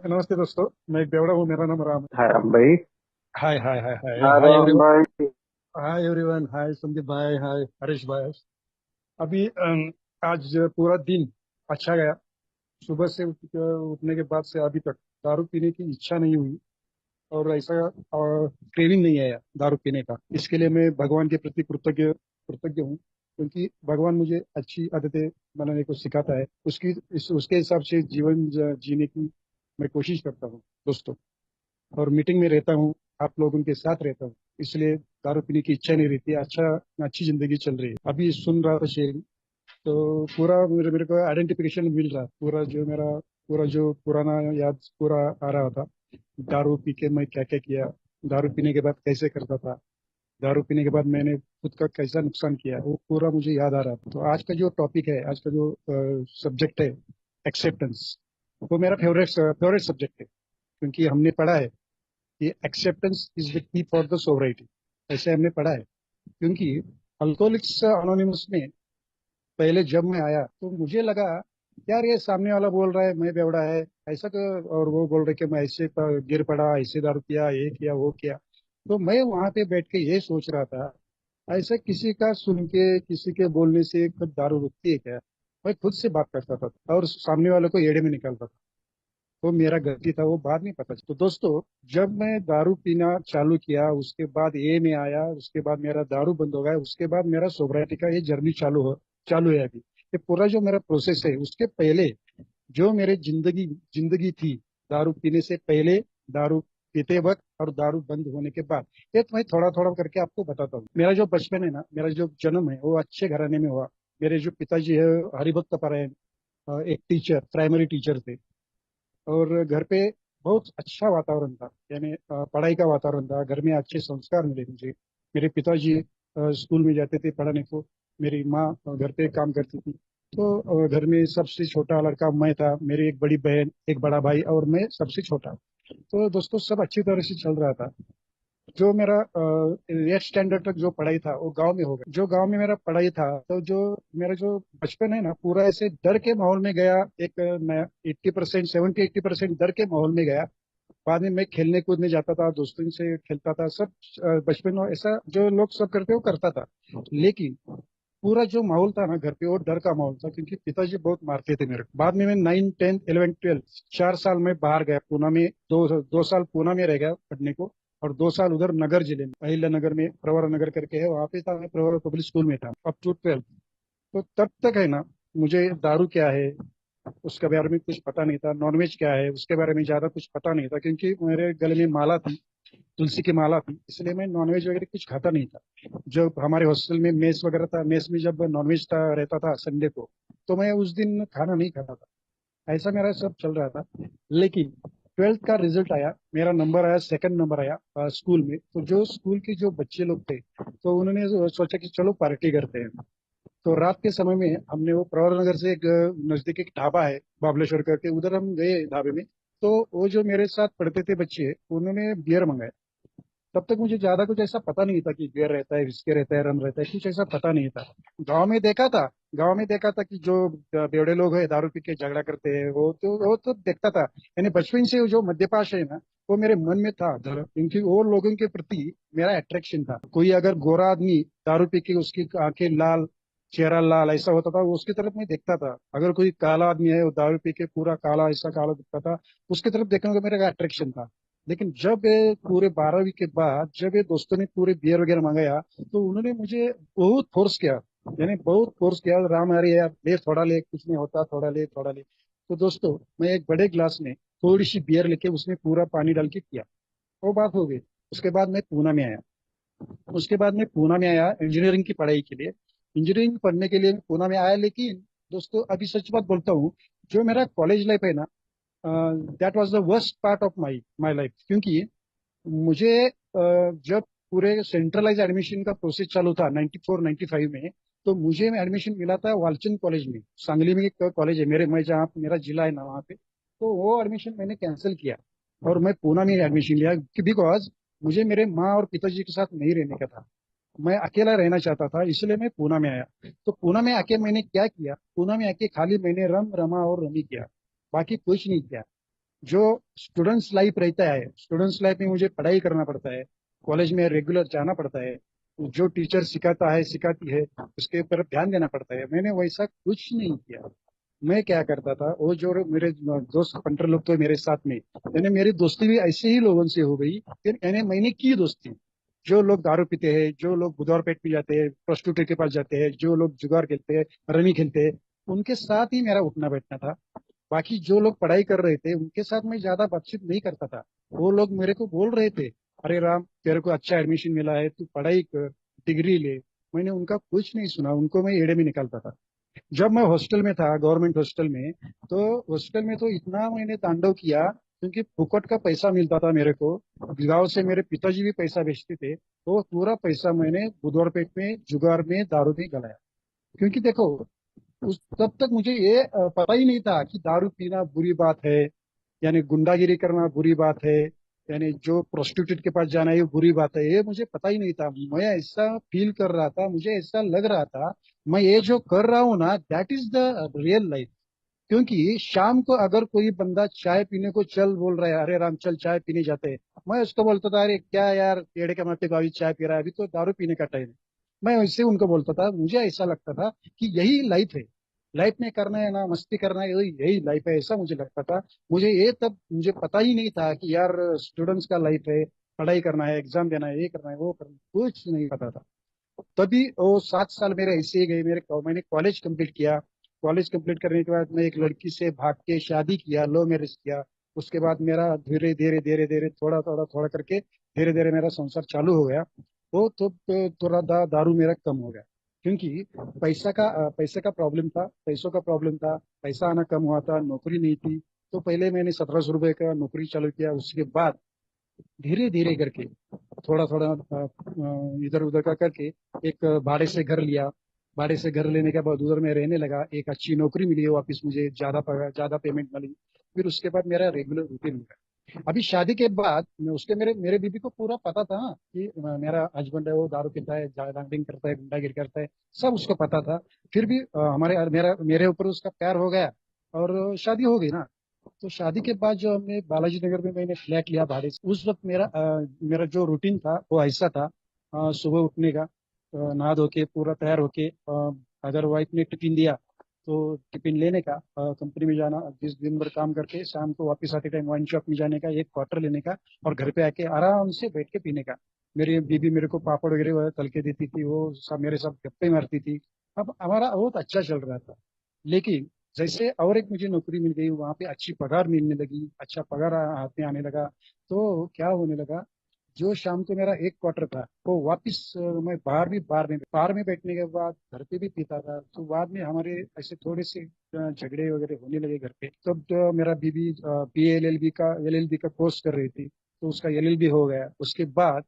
नमस्ते दोस्तों। मैं एक बेवड़ा हूँ, मेरा नाम राम है। हाय राम भाई। हाय हाय हाय हाय हाय हाय राम एवरीवन। भाई। हाय एवरीवन, हाय संदीप भाई, हाय हरीश भाई। अभी आज पूरा दिन अच्छा गया। सुबह से उठने के बाद से अभी तक दारू पीने की इच्छा नहीं हुई, और ऐसा क्रेविंग नहीं आया दारू पीने का। इसके लिए मैं भगवान के प्रति कृतज्ञ कृतज्ञ हूँ, क्योंकि भगवान मुझे अच्छी आदतें बनाने को सिखाता है। उसके हिसाब से जीवन जीने की मैं कोशिश करता हूँ दोस्तों। और मीटिंग में रहता हूँ, आप लोगों के साथ रहता हूँ, इसलिए दारू पीने की इच्छा नहीं रहती। अच्छी जिंदगी चल रही है। अभी सुन रहा था शेर, तो पूरा मेरे को आइडेंटिफिकेशन मिल रहा। पूरा जो पुराना याद पूरा आ रहा था। दारू पी के मैं क्या क्या किया, दारू पीने के बाद कैसे करता था, दारू पीने के बाद मैंने खुद का कैसा नुकसान किया, वो पूरा मुझे याद आ रहा था। तो आज का जो टॉपिक है, आज का जो सब्जेक्ट है, एक्सेप्टेंस, वो मेरा फेवरेट फेवरेट सब्जेक्ट है। क्योंकि हमने पढ़ा है कि acceptance is the key for the sovereignty, ऐसे हमने पढ़ा है। क्योंकि अल्कोहलिक्स अनोनिमस में पहले जब मैं आया तो मुझे लगा, यार ये सामने वाला बोल रहा है मैं बेवड़ा है, ऐसा तो, और वो बोल रहे कि मैं ऐसे गिर पड़ा, ऐसे दारू किया, ये किया वो किया। तो मैं वहां पे बैठ के ये सोच रहा था, ऐसा किसी का सुन के, किसी के बोलने से खुद दारू रुकती है क्या? मैं खुद से बात करता था और सामने वाले को एड़े में निकालता था। वो मेरा गलती था, वो बाद में पता चला। तो दोस्तों, जब मैं दारू पीना चालू किया, उसके बाद ए में आया, उसके बाद मेरा दारू बंद हो गया, उसके बाद मेरा सोब्राइटी का ये जर्नी चालू है अभी। ये पूरा जो मेरा प्रोसेस है, उसके पहले जो मेरे जिंदगी जिंदगी थी, दारू पीने से पहले, दारू पीते वक्त और दारू बंद होने के बाद, ये तो मैं थोड़ा थोड़ा करके आपको बताता हूँ। मेरा जो बचपन है ना, मेरा जो जन्म है, वो अच्छे घराने में हुआ। मेरे जो पिताजी है, हरिभक्त परायण, एक टीचर, प्राइमरी टीचर थे। और घर पे बहुत अच्छा वातावरण था, यानी पढ़ाई का वातावरण था। घर में अच्छे संस्कार मिले मुझे। मेरे पिताजी स्कूल में जाते थे पढ़ाने को। मेरी माँ घर पे काम करती थी। तो घर में सबसे छोटा लड़का मैं था, मेरी एक बड़ी बहन, एक बड़ा भाई, और मैं सबसे छोटा। तो दोस्तों, सब अच्छी तरह से चल रहा था। जो मेरा 8th स्टैंडर्ड तक जो पढ़ाई था, वो गांव में हो गया। जो गांव में मेरा पढ़ाई था, तो जो मेरा जो बचपन है ना, पूरा ऐसे डर के माहौल में गया। एक 80%, 70-80% डर के माहौल में गया। बाद में मैं खेलने कूदने जाता था, दोस्तों से खेलता था, सब बचपन में ऐसा जो लोग सब करते, वो करता था। लेकिन पूरा जो माहौल था ना घर पे, वो डर का माहौल था, क्योंकि पिताजी बहुत मारते थे मेरे को। बाद में मैं 9, 10, 11, 12 4 साल में बाहर गया, पूना में। दो साल पूना में रह गया पढ़ने को। और 2 साल उधर नगर जिले में, अहिल्या नगर में, प्रवरा नगर करके है, वहां पे था। मैं प्रवरा पब्लिक स्कूल में था अप टू 12। तो तब तक है ना, मुझे दारू क्या है उसके बारे में कुछ पता नहीं था, नॉनवेज क्या है उसके बारे में ज्यादा कुछ पता नहीं था, क्योंकि मेरे गले में माला थी, तुलसी की माला थी, इसलिए मैं नॉनवेज वगैरह कुछ खाता नहीं था। जब हमारे हॉस्टल में मेस वगैरह था, मेस में जब नॉनवेज था रहता था संडे को, तो मैं उस दिन खाना नहीं खाता था। ऐसा मेरा सब चल रहा था। लेकिन 12th का रिजल्ट आया, मेरा नंबर आया, सेकंड नंबर आया स्कूल में। तो जो स्कूल के जो बच्चे लोग थे, तो उन्होंने सोचा कि चलो पार्टी करते हैं। तो रात के समय में हमने वो प्रवर नगर से एक नजदीक एक ढाबा है बाबलेश्वर करके, उधर हम गए ढाबे में। तो वो जो मेरे साथ पढ़ते थे बच्चे, उन्होंने बियर मंगाया। तब तक मुझे ज्यादा कुछ ऐसा पता नहीं था कि बियर रहता है, विस्की रहता है, रम रहता है, कुछ ऐसा पता नहीं था। गांव में देखा था गांव में देखा था कि जो बेवड़े लोग हैं दारू पी के झगड़ा करते हैं, वो तो देखता था। यानी बचपन से वो जो मद्यपाश है ना, वो मेरे मन में था क्योंकि वो लोगों के प्रति मेरा अट्रैक्शन था। कोई अगर गोरा आदमी दारू पी के, उसकी आंखें लाल, चेहरा लाल ऐसा होता था, उसकी तरफ मैं देखता था। अगर कोई काला आदमी है, वो दारू पी के पूरा काला, ऐसा काला दिखता था, उसकी तरफ देखने का मेरा अट्रैक्शन था। लेकिन जब ये पूरे 12वीं के बाद, जब ये दोस्तों ने पूरे बियर वगैरह मंगाया, तो उन्होंने मुझे बहुत फोर्स किया। यानी बहुत फोर्स किया, राम अरे यार ले, थोड़ा ले, कुछ नहीं होता, थोड़ा ले, थोड़ा ले। तो दोस्तों, मैं एक बड़े ग्लास में थोड़ी सी बियर लेके उसमें पूरा पानी डाल के किया। वो बात हो गई। उसके बाद मैं पूना में आया। उसके बाद मैं पूना में आया इंजीनियरिंग की पढ़ाई के लिए। इंजीनियरिंग पढ़ने के लिए मैं पूना में आया। लेकिन दोस्तों, अभी सच बात बोलता हूँ, जो मेरा कॉलेज लाइफ है ना, that was the worst part of my my life. क्योंकि मुझे जब पूरे सेंट्रलाइज एडमिशन का प्रोसेस चालू था 94 95 में, तो मुझे एडमिशन मिला था वालचंद कॉलेज में, सांगली में एक कॉलेज है मेरे, मैं जहाँ मेरा जिला है ना वहाँ पे। तो वो एडमिशन मैंने कैंसिल किया, और मैं पूना में एडमिशन लिया, बिकॉज मुझे मेरे माँ और पिताजी के साथ नहीं रहने का था। मैं अकेला रहना चाहता था, इसलिए मैं पूना में आया। तो पूना में आके मैंने क्या किया, पूना में आके खाली मैंने रम रमा और रमी किया, बाकी कुछ नहीं किया। जो स्टूडेंट्स लाइफ रहता है, स्टूडेंट्स लाइफ में मुझे पढ़ाई करना पड़ता है, कॉलेज में रेगुलर जाना पड़ता है, जो टीचर सिखाता है सिखाती है उसके ऊपर ध्यान देना पड़ता है, मैंने वैसा कुछ नहीं किया। मैं क्या करता था, वो जो मेरे दोस्त पंटर लोग तो मेरे साथ में, यानी मेरी दोस्ती भी ऐसे ही लोगों से हो गई, यानी मैंने की दोस्ती। जो लोग दारू पीते हैं, जो लोग बुधवार पेट पी जाते हैं, प्रोस्टिट्यूट के पास जाते हैं, जो लोग जुगार खेलते हैं, रमी खेलते हैं, उनके साथ ही मेरा उठना बैठना था। बाकी जो लोग पढ़ाई कर रहे थे उनके साथ मैं ज्यादा बातचीत नहीं करता था। वो लोग मेरे को बोल रहे थे, अरे राम तेरे को अच्छा एडमिशन मिला है, तू पढ़ाई कर, डिग्री ले। मैंने उनका कुछ नहीं सुना, उनको मैं एड़े में निकालता था। जब मैं हॉस्टल में था, गवर्नमेंट हॉस्टल में, तो हॉस्टल में तो इतना मैंने तांडव किया, क्योंकि फुकट का पैसा मिलता था मेरे को। गांव से मेरे पिताजी भी पैसा भेजते थे, तो पूरा पैसा मैंने बुधवार पेट में जुगार में दारू में गलाया। क्योंकि देखो, उस तब तक मुझे ये पता ही नहीं था कि दारू पीना बुरी बात है, यानी गुंडागिरी करना बुरी बात है, यानी जो प्रोस्टिट्यूट के पास जाना है ये बुरी बात है, ये मुझे पता ही नहीं था। मैं ऐसा फील कर रहा था, मुझे ऐसा लग रहा था, मैं ये जो कर रहा हूँ ना, that is the real life. क्योंकि शाम को अगर कोई बंदा चाय पीने को चल बोल रहा है, अरे राम चल चाय पीने जाते हैं, मैं उसको बोलता था, अरे क्या यार पेड़े के माथे को अभी चाय पी रहा है, अभी तो दारू पीने का टाइम है। मैं वैसे उनको बोलता था, मुझे ऐसा लगता था कि यही लाइफ है। लाइफ में करना है ना, मस्ती करना है, यही यही लाइफ है, ऐसा मुझे लगता था। मुझे ये तब मुझे पता ही नहीं था कि यार स्टूडेंट्स का लाइफ है, पढ़ाई करना है, एग्जाम देना है, ये करना है, वो करना है, कुछ नहीं पता था। तभी वो 7 साल मेरे ऐसे ही गए। मैंने कॉलेज कंप्लीट किया। कॉलेज कंप्लीट करने के बाद मैं एक लड़की से भाग के शादी किया, लव मैरिज किया। उसके बाद मेरा धीरे धीरे धीरे धीरे थोड़ा थोड़ा थोड़ा करके धीरे धीरे मेरा संसार चालू हो गया। वो तो थोड़ा दारू मेरा कम हो गया, क्योंकि पैसे का प्रॉब्लम था, पैसों का प्रॉब्लम था। पैसा आना कम हुआ था, नौकरी नहीं थी। तो पहले मैंने 1700 रुपये का नौकरी चालू किया, उसके बाद धीरे धीरे करके थोड़ा थोड़ा इधर उधर का करके एक भाड़े से घर लिया। भाड़े से घर लेने के बाद उधर में रहने लगा, एक अच्छी नौकरी मिली, वापस मुझे ज्यादा पगार ज्यादा पेमेंट मिली। फिर उसके बाद मेरा रेगुलर रूटीन हो गया। अभी शादी के बाद मैं उसके मेरे मेरे बीबी को पूरा पता था कि मेरा हस्बैंड है वो दारू पीता है, ड्रिंक करता है, गुंडागिरी करता है, सब उसको पता था। फिर भी हमारे मेरा मेरे ऊपर उसका प्यार हो गया और शादी हो गई ना। तो शादी के बाद जो हमने बालाजी नगर में मैंने फ्लैट लिया भाड़े से, उस वक्त मेरा जो रूटीन था वो ऐसा था। सुबह उठने का, नहा धो के पूरा तैयार होके, अगर वाइफ ने टिफिन दिया तो टिफिन लेने का, कंपनी में जाना, जिस दिन भर काम करके शाम को वापस आते टाइम वाइन शॉप में जाने का, एक क्वार्टर लेने का, और घर पे आके आराम से बैठ के पीने का। मेरी बीबी मेरे को पापड़ वगैरह तल के देती थी, वो सब मेरे साथ गप्पे मारती थी। अब हमारा बहुत अच्छा चल रहा था। लेकिन जैसे और एक मुझे नौकरी मिल गई, वहां पे अच्छी पगार मिलने लगी, अच्छा पगार हाथ में आने लगा। तो क्या होने लगा, जो शाम को मेरा एक क्वार्टर था वो वापिस मैं बाहर में बैठने के बाद घर पे भी पीता था। तो बाद में हमारे ऐसे थोड़े से झगड़े वगैरह होने लगे घर पे। तब तो मेरा बीबी पी एल एल बी का कोर्स कर रही थी, तो उसका एल एल बी हो गया। उसके बाद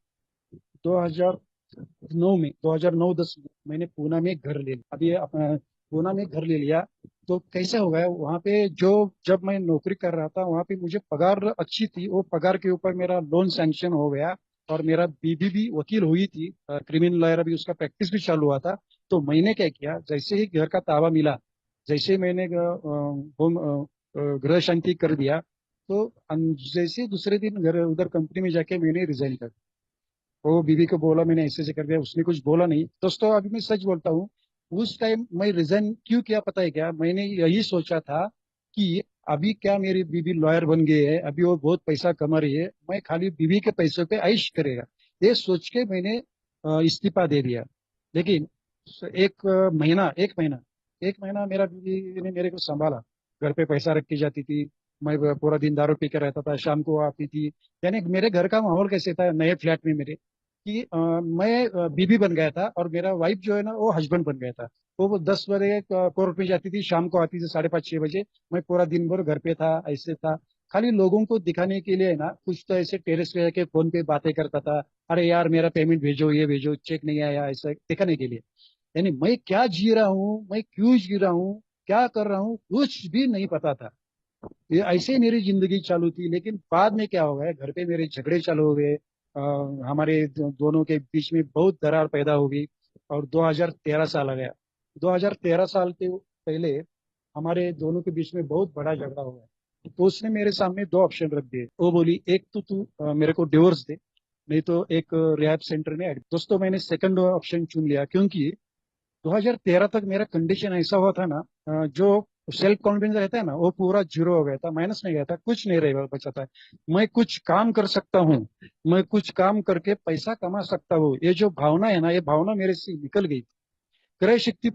2009 में, 2009-10 में मैंने पूना में घर ले लिया। अभी पूना में घर ले लिया। तो कैसे हो गया वहां पे, जो जब मैं नौकरी कर रहा था वहां पे मुझे पगार अच्छी थी, वो पगार के ऊपर मेरा लोन सैंक्शन हो गया। और मेरा बीबी भी वकील हुई थी, क्रिमिनल लॉयर, अभी उसका प्रैक्टिस भी चालू हुआ था। तो मैंने क्या किया, जैसे ही घर का ताबा मिला, जैसे ही मैंने गृह शांति कर दिया, तो जैसे ही दूसरे दिन घर उधर कंपनी में जाके मैंने रिजाइन कर, वो बीवी को बोला मैंने ऐसे ऐसे कर दिया, उसने कुछ बोला नहीं दोस्तों। अभी मैं सच बोलता हूँ, उस टाइम मैं रिजाइन क्यों किया पता है क्या, मैंने यही सोचा था कि अभी क्या मेरी बीवी लॉयर बन गई है, अभी वो बहुत पैसा कमा रही है, मैं खाली बीवी के पैसों पे ऐश करेगा, ये सोच के मैंने इस्तीफा दे दिया। लेकिन एक महीना मेरा बीवी ने मेरे को संभाला। घर पे पैसा रख के जाती थी, मैं पूरा दिन दारू पी के रहता था, शाम को आती थी। यानी मेरे घर का माहौल कैसे था नए फ्लैट में मेरे, कि मैं बीबी बन गया था और मेरा वाइफ जो है ना वो हस्बैंड बन गया था। वो 10 बजे कोर्ट में जाती थी, शाम को आती थी 5:30 6 बजे। मैं पूरा दिन भर घर पे था, ऐसे था। खाली लोगों को दिखाने के लिए ना, कुछ तो ऐसे टेरेस पे जाके फोन पे बातें करता था, अरे यार मेरा पेमेंट भेजो, ये भेजो, चेक नहीं आया, ऐसा दिखाने के लिए। यानी मैं क्या जी रहा हूँ, मैं क्यों जी रहा हूँ, क्या कर रहा हूँ, कुछ भी नहीं पता था। ये ऐसे ही मेरी जिंदगी चालू थी। लेकिन बाद में क्या हो गया, घर पे मेरे झगड़े चालू हो गए, हमारे दोनों के बीच में बहुत दरार पैदा हो गई। और 2013 साल आ गया। 2013 साल के पहले हमारे दोनों के बीच में बहुत बड़ा झगड़ा हो गया। तो उसने मेरे सामने दो ऑप्शन रख दिए। वो बोली एक तो तू मेरे को डिवोर्स दे, नहीं तो एक रिहैब सेंटर में दोस्तों मैंने सेकंड ऑप्शन चुन लिया, क्योंकि 2013 तक मेरा कंडीशन ऐसा हुआ था ना, जो सेल्फ कॉन्फिडेंस रहता है ना वो पूरा जीरो हो गया था, माइनस में गया था, कुछ नहीं रह बचा था। मैं कुछ काम कर सकता हूँ, मैं कुछ काम करके पैसा कमा सकता हूँ, ये जो भावना है ना, ये भावना मेरे से निकल गई। क्रय शक्ति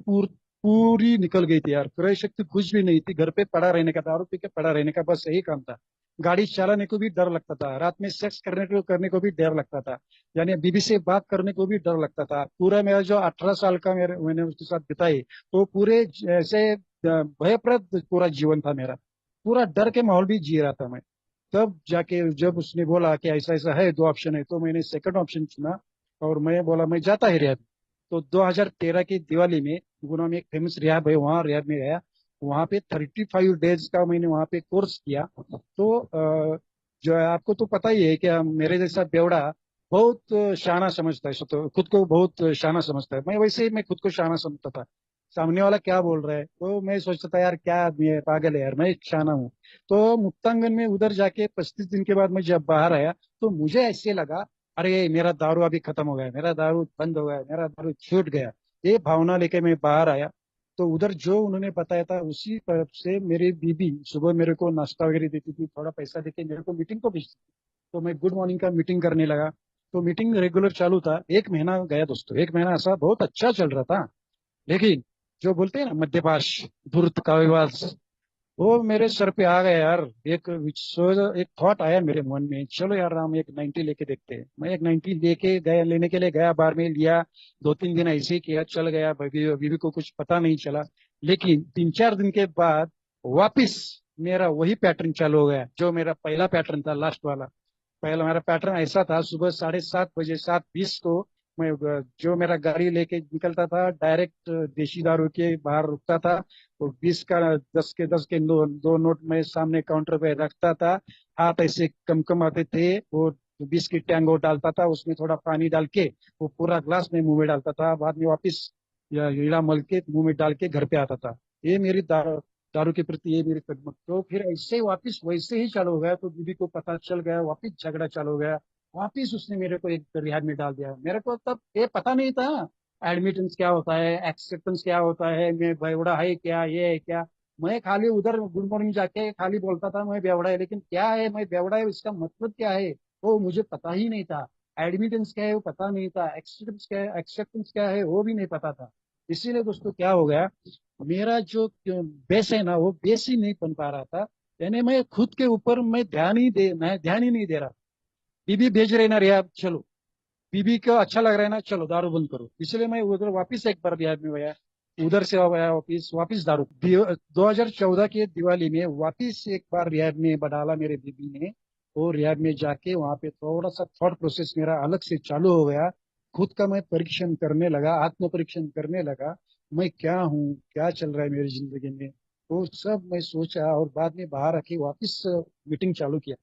पूरी निकल गई थी यार। क्रय शक्ति कुछ भी नहीं थी। घर पे पड़ा रहने का, दारू पी के पड़ा रहने का, बस यही काम था। गाड़ी चलाने को भी डर लगता था, रात में सेक्स करने को भी डर लगता था, यानी बीबी से बात करने को भी डर लगता था। पूरा मेरा जो 18 साल का मैंने उसके साथ बिताई, तो पूरे ऐसे भयप्रद पूरा जीवन था मेरा। पूरा डर के माहौल भी जी रहा था मैं। तब जाके जब उसने बोला कि ऐसा ऐसा है, दो ऑप्शन है, तो मैंने सेकंड ऑप्शन चुना। और मैं बोला मैं जाता ही रिहैब। तो 2013 की दिवाली में गुना में एक फेमस रिहैब है, वहाँ रिहैब में गया। वहाँ पे 35 डेज का मैंने वहाँ पे कोर्स किया। तो जो है आपको तो पता ही है कि मेरे जैसा बेवड़ा बहुत शाना समझता है, तो खुद को बहुत शाना समझता है। मैं वैसे ही मैं खुद को शाना समझता था। सामने वाला क्या बोल रहा है तो मैं सोचता था यार क्या आदमी है, पागल है यार, मैं एक शाना हूँ। तो मुक्तांगन में उधर जाके 35 दिन के बाद मैं जब बाहर आया, तो मुझे ऐसे लगा अरे मेरा दारू अभी खत्म हो गया, मेरा दारू बंद हो गया, मेरा दारू छूट गया। ये भावना लेके मैं बाहर आया। तो उधर जो उन्होंने बताया था उसी तरफ से मेरी बीबी सुबह मेरे को नाश्ता वगैरह देती थी, थोड़ा पैसा देके मेरे को मीटिंग को भेजती थी। तो मैं गुड मॉर्निंग का मीटिंग करने लगा। तो मीटिंग रेगुलर चालू था, 1 महीना गया दोस्तों, 1 महीना ऐसा बहुत अच्छा चल रहा था। लेकिन जो बोलते हैं ना मध्यपाश, धूर्त का विवाद, वो मेरे सर पे आ गया यार। एक थॉट आया मेरे मन में, चलो यार राम एक 90 लेके देखते हैं। मैं एक 90 लेके गया, लेने के लिए गया, बार में लिया। 2-3 दिन ऐसे ही किया, चल गया, बीवी बीवी को कुछ पता नहीं चला। लेकिन 3-4 दिन के बाद वापिस मेरा वही पैटर्न चालू हो गया, जो मेरा पहला पैटर्न था, लास्ट वाला। पहला मेरा पैटर्न ऐसा था, सुबह 7:30 बजे, 7:20 को मैं जो मेरा गाड़ी लेके निकलता था, डायरेक्ट देशी दारू के बाहर रुकता था। वो 20 का 10 के 10 के दो नोट में सामने काउंटर पे रखता था। हाथ ऐसे कम कम आते थे, वो 20 की टैंगो डालता था, उसमें थोड़ा पानी डाल के वो पूरा ग्लास में मुंह में डालता था, बाद में वापिस या हीरा मल के मुंह में डाल के घर पे आता था। ये मेरी दारू के प्रति ये मेरी खदमत। तो फिर ऐसे ही वापिस वैसे ही चालू हो गया, तो बीबी को पता चल गया, वापिस झगड़ा चालू हो गया। वापिस उसने मेरे को एक रिहाब में डाल दिया। मेरे को तब ये पता नहीं था एडमिटेंस क्या होता है, एक्सेप्टेंस क्या होता है, मैं बेवड़ा है क्या, ये है क्या। मैं खाली उधर गुड मॉर्निंग जाके खाली बोलता था मैं बेवड़ा है, लेकिन क्या है मैं बेवड़ा है इसका मतलब क्या है वो मुझे पता ही नहीं था। एडमिटेंस क्या है वो पता नहीं था, एक्सेप्टेंस क्या है वो भी नहीं पता था। इसीलिए दोस्तों क्या हो गया, मेरा जो बेस है ना वो बेस ही नहीं बन पा रहा था। यानी मैं खुद के ऊपर मैं ध्यान ही नहीं दे रहा। बीबी भेज रहे ना रियाब, चलो। बीबी को अच्छा लग रहा है ना, चलो दारू बंद करो। इसलिए मैं उधर वापिस एक बार रियाब में गया। उधर से गया वापिस, वापिस दारू। 2014 के दिवाली में वापिस एक बार रियाब में डाला मेरे बीबी ने। और रियाब में जाके वहां पे थोड़ा सा थॉट प्रोसेस मेरा अलग से चालू हो गया। खुद का मैं परीक्षण करने लगा, आत्म परीक्षण करने लगा। मैं क्या हूँ, क्या चल रहा है मेरी जिंदगी में, वो सब मैं सोचा। और बाद में बाहर आके वापिस मीटिंग चालू किया।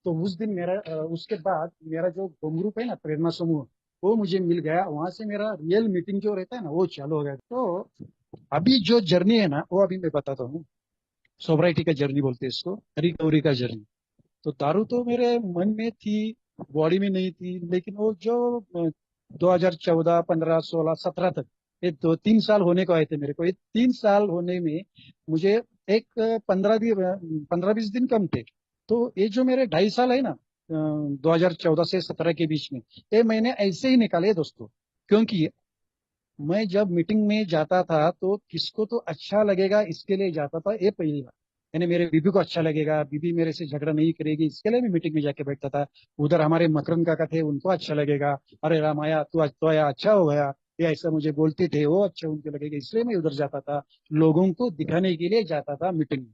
तो उस दिन उसके बाद मेरा जो होम ग्रुप है ना, प्रेरणा समूह, वो मुझे मिल गया। वहां से मेरा रियल मीटिंग जो रहता है ना वो चालू हो गया। तो अभी जो जर्नी है ना वो अभी मैं बताता हूँ। सोब्राइटी का जर्नी बोलते हैं इसको, रिकवरी का जर्नी। तो दारू तो मेरे मन में थी, बॉडी में नहीं थी। लेकिन वो जो 2014, 15, 16, 17 तक, ये 2-3 साल होने को आए थे मेरे को। ये 3 साल होने में मुझे एक 15-20 दिन कम थे। तो ये जो मेरे 2.5 साल है ना, 2014 से 17 के बीच में, ये मैंने ऐसे ही निकाले दोस्तों। क्योंकि मैं जब मीटिंग में जाता था तो किसको तो अच्छा लगेगा इसके लिए जाता था, ये पहली बात। यानी मेरे बीबी को अच्छा लगेगा, बीबी मेरे से झगड़ा नहीं करेगी, इसके लिए मैं मीटिंग में जाके बैठता था। उधर हमारे मकरंद काका थे, उनको अच्छा लगेगा, अरे राम आया तू आज तो आया, अच्छा हो गया, ये ऐसा मुझे बोलते थे, वो अच्छा उनको लगेगा, इसलिए मैं उधर जाता था। लोगों को दिखाने के लिए जाता था मीटिंग में।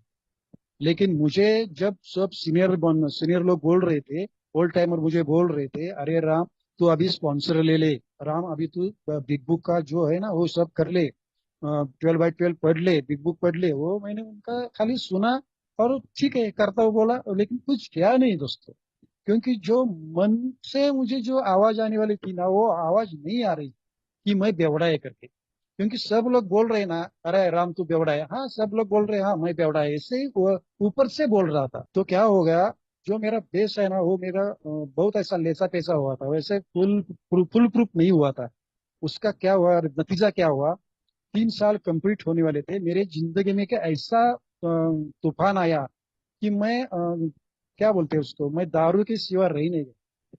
लेकिन मुझे जब सब सीनियर लोग बोल रहे थे, ओल्ड टाइमर मुझे बोल रहे थे, अरे राम तू अभी स्पॉन्सर ले ले, राम अभी तू बिग बुक का जो है ना वो सब कर ले, 12/12 पढ़ ले, बिग बुक पढ़ ले। वो मैंने उनका खाली सुना और ठीक है करता हूँ बोला, लेकिन कुछ किया नहीं दोस्तों। क्योंकि जो मन से मुझे जो आवाज आने वाली थी ना, वो आवाज नहीं आ रही कि मैं बेवड़ा है करके। क्योंकि सब लोग बोल रहे हैं ना, अरे राम तू बेवड़ा है, हाँ सब लोग बोल रहे हैं हाँ मैं बेवड़ा है, इससे ही वो ऊपर से बोल रहा था। तो क्या हो गया, जो मेरा बेस है ना वो मेरा बहुत ऐसा लेसा पैसा हुआ था, वैसे फुल प्रूफ नहीं हुआ था। उसका क्या हुआ, नतीजा क्या हुआ, 3 साल कंप्लीट होने वाले थे मेरे जिंदगी में, क्या ऐसा तूफान आया कि मैं क्या बोलते हैं उसको, मैं दारू के सिवा रह ही नहीं गया।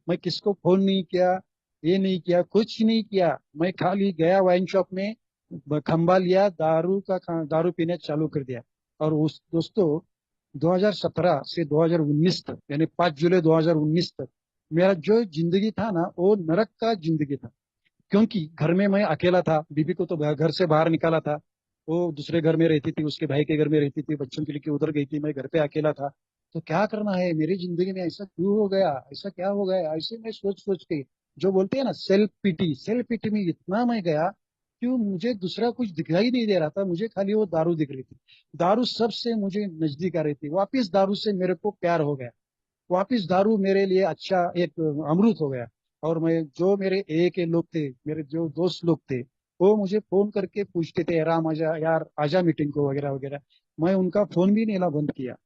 मैं किसको फोन नहीं किया, ये नहीं किया, कुछ नहीं किया। मैं खाली गया वाइन शॉप में, खंबा लिया, दारू पीने चालू कर दिया। और उस दोस्तों 2017 से 2019 तक, यानी 5 जुलाई 2019 तक मेरा जो जिंदगी था ना वो नरक का जिंदगी था। क्योंकि घर में मैं अकेला था, बीबी को तो घर से बाहर निकाला था, वो दूसरे घर में रहती थी, उसके भाई के घर में रहती थी, बच्चों के लिए उधर गई थी, मैं घर पे अकेला था। तो क्या करना है मेरी जिंदगी में, ऐसा क्यों हो गया, ऐसा क्या हो गया, ऐसे मैं सोच सोच के, जो बोलते हैं ना सेल्फ पिटी में इतना मैं गया, क्यों मुझे दूसरा कुछ दिखाई नहीं दे रहा था, मुझे खाली वो दारू दिख रही थी। दारू सबसे मुझे नजदीक आ रही थी, वापिस दारू से मेरे को प्यार हो गया। वापिस दारू मेरे लिए अच्छा एक अमृत हो गया। और मैं जो मेरे ए के लोग थे, मेरे जो दोस्त लोग थे, वो मुझे फोन करके पूछते थे, राम आजा यार, आजा मीटिंग को वगैरह वगैरह। मैं उनका फोन भी लेना बंद किया।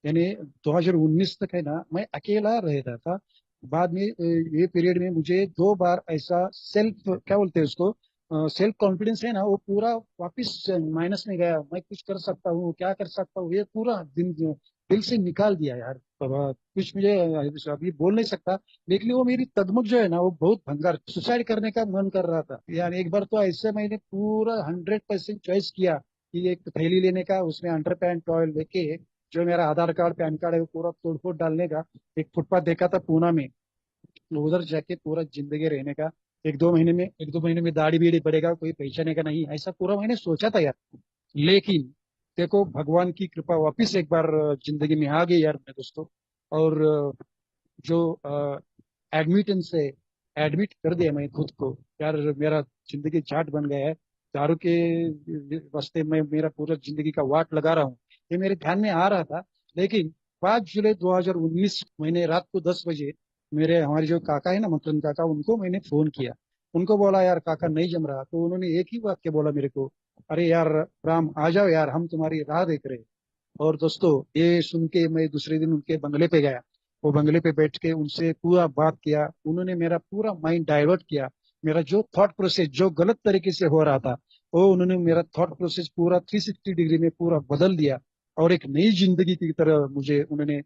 यानी 2019 तक है ना मैं अकेला रहता था। बाद में ये पीरियड में मुझे 2 बार ऐसा सेल्फ क्या बोलते हैं उसको, सेल्फ कॉन्फिडेंस है ना वो पूरा वापस माइनस में गया। मैं कुछ कर सकता हूँ, क्या कर सकता हूँ, ये पूरा दिल से निकाल दिया यार बाबा। कुछ मुझे अभी बोल नहीं सकता, लेकिन वो मेरी तगमग जो है ना वो बहुत भंगार, सुसाइड करने का मन कर रहा था यार। एक बार तो ऐसे मैंने पूरा 100% चॉइस किया कि एक थैली लेने का, उसमें अंडर पैंट टॉयल लेके, जो मेरा आधार कार्ड पैन कार्ड है वो पूरा तोड़ फोड़ डालने का। एक फुटपाथ देखा था पूना में, उधर जाके पूरा जिंदगी रहने का। एक दो महीने में दाढ़ी बीड़ी बढ़ेगा, कोई पहचाने का नहीं, ऐसा पूरा मैंने सोचा था यार। लेकिन देखो भगवान की कृपा वापिस एक बार जिंदगी में आ गई यार मेरे दोस्तों। और जो एडमिटेंस से एडमिट कर दिया मैं खुद को यार, मेरा जिंदगी चाट बन गया है। दारू के वास्ते मैं मेरा पूरा जिंदगी का वाट लगा रहा हूँ, ये मेरे ध्यान में आ रहा था। लेकिन 5 जुलाई 2019 मैंने रात को 10 बजे, मेरे हमारे जो काका है ना मकरंद काका, उनको मैंने फोन किया। उनको बोला यार काका नहीं जम रहा, तो उन्होंने एक ही वाक्य बोला मेरे को, अरे यार राम आ जाओ यार, हम तुम्हारी राह देख रहे हैं। और दोस्तों ये सुन के मैं दूसरे दिन उनके बंगले पे गया। वो बंगले पे बैठ के उनसे पूरा बात किया, उन्होंने मेरा पूरा माइंड डाइवर्ट किया। मेरा जो थॉट प्रोसेस जो गलत तरीके से हो रहा था, वो उन्होंने मेरा थॉट प्रोसेस पूरा 360 डिग्री में पूरा बदल दिया। और एक नई जिंदगी की तरह मुझे उन्होंने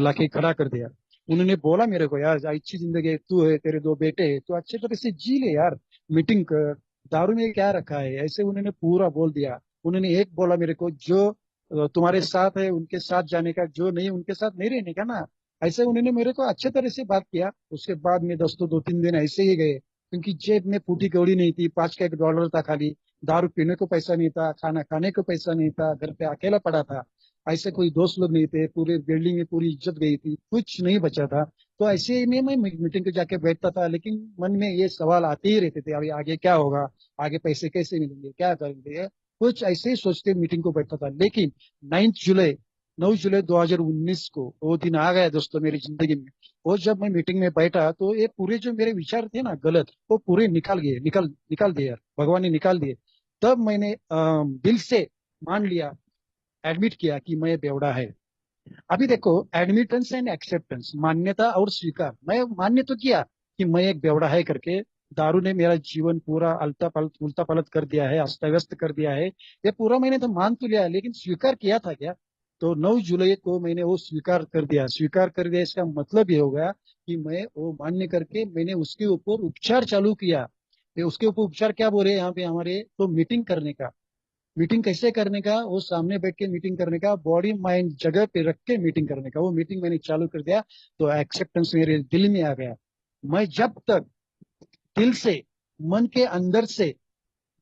लाके खड़ा कर दिया। उन्होंने बोला मेरे को, यार अच्छी जिंदगी है, तू है, तेरे 2 बेटे हैं, तो अच्छे तरह से जी ले यार, मीटिंग कर, दारू में क्या रखा है, ऐसे उन्होंने पूरा बोल दिया। उन्होंने एक बोला मेरे को, जो तुम्हारे साथ है उनके साथ जाने का, जो नहीं उनके साथ नहीं रहने का ना। ऐसे उन्होंने मेरे को अच्छे तरह से बात किया। उसके बाद में दोस्तों 2-3 दिन ऐसे ही गए, क्योंकि जेब में फूटी कौड़ी नहीं थी, 5 का 1 डॉलर था खाली। दारू पीने को पैसा नहीं था, खाना खाने को पैसा नहीं था, घर पे अकेला पड़ा था। ऐसे कोई दोस्त लोग नहीं थे, पूरे बिल्डिंग में पूरी इज्जत गई थी, कुछ नहीं बचा था। तो ऐसे में मैं मीटिंग पे जाके बैठता था, लेकिन मन में ये सवाल आते ही रहते थे, अभी आगे क्या होगा, आगे पैसे कैसे मिलेंगे, क्या करेंगे, कुछ ऐसे ही सोचते मीटिंग को बैठता था। लेकिन 9 जुलाई 9 जुलाई 2019 को वो दिन आ गया दोस्तों मेरी जिंदगी में। वो जब मैं मीटिंग में बैठा तो ये पूरे जो मेरे विचार थे ना गलत, वो पूरे निकाल दिए यार, भगवान ने निकाल दिए। तब मैंने दिल से मान लिया, एडमिट किया कि मैं बेवड़ा है। अभी देखो, एडमिटेंस एंड एक्सेप्टेंस, मान्यता और स्वीकार, मैं मान्य तो किया कि मैं एक बेवड़ा है करके। दारू ने मेरा जीवन पूरा उल्टा पलट कर दिया है, अस्त व्यस्त कर दिया है, ये पूरा मैंने तो मान तो लिया, लेकिन स्वीकार किया था क्या? तो 9 जुलाई को मैंने वो स्वीकार कर दिया। स्वीकार कर दिया इसका मतलब ये हो गया कि मैं वो मान्य करके मैंने उसके ऊपर उपचार चालू किया। ये उसके ऊपर उपचार क्या बोल रहे हैं यहाँ पे हमारे, तो मीटिंग करने का। मीटिंग कैसे करने का, वो सामने बैठ के मीटिंग करने का, बॉडी माइंड जगह पे रख के मीटिंग करने का, वो मीटिंग मैंने चालू कर दिया। तो एक्सेप्टेंस मेरे दिल में आ गया। मैं जब तक दिल से, मन के अंदर से,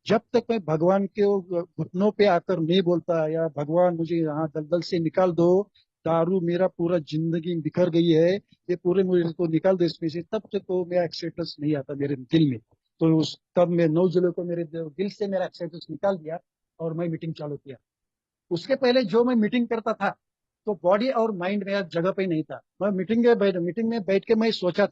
जब तक मैं भगवान के घुटनों पे आकर नहीं बोलता, या भगवान मुझे यहाँ दलदल से निकाल दो, दारू मेरा पूरा जिंदगी बिखर गई है, ये पूरे मुझे को निकाल दो इसमें से, तब तक वो मेरा एक्सेप्टेंस नहीं आता मेरे दिल में। तो उस तब मैं 9 जुलाई को मेरे दिल से मेरा एक्सेप्टेंस निकाल दिया, और मैं मीटिंग चालू किया। उसके पहले जो मैं मीटिंग करता था, तो बॉडी और माइंड मेरा जगह पे नहीं था। मैं मीटिंग में बैठ के मैं सोचा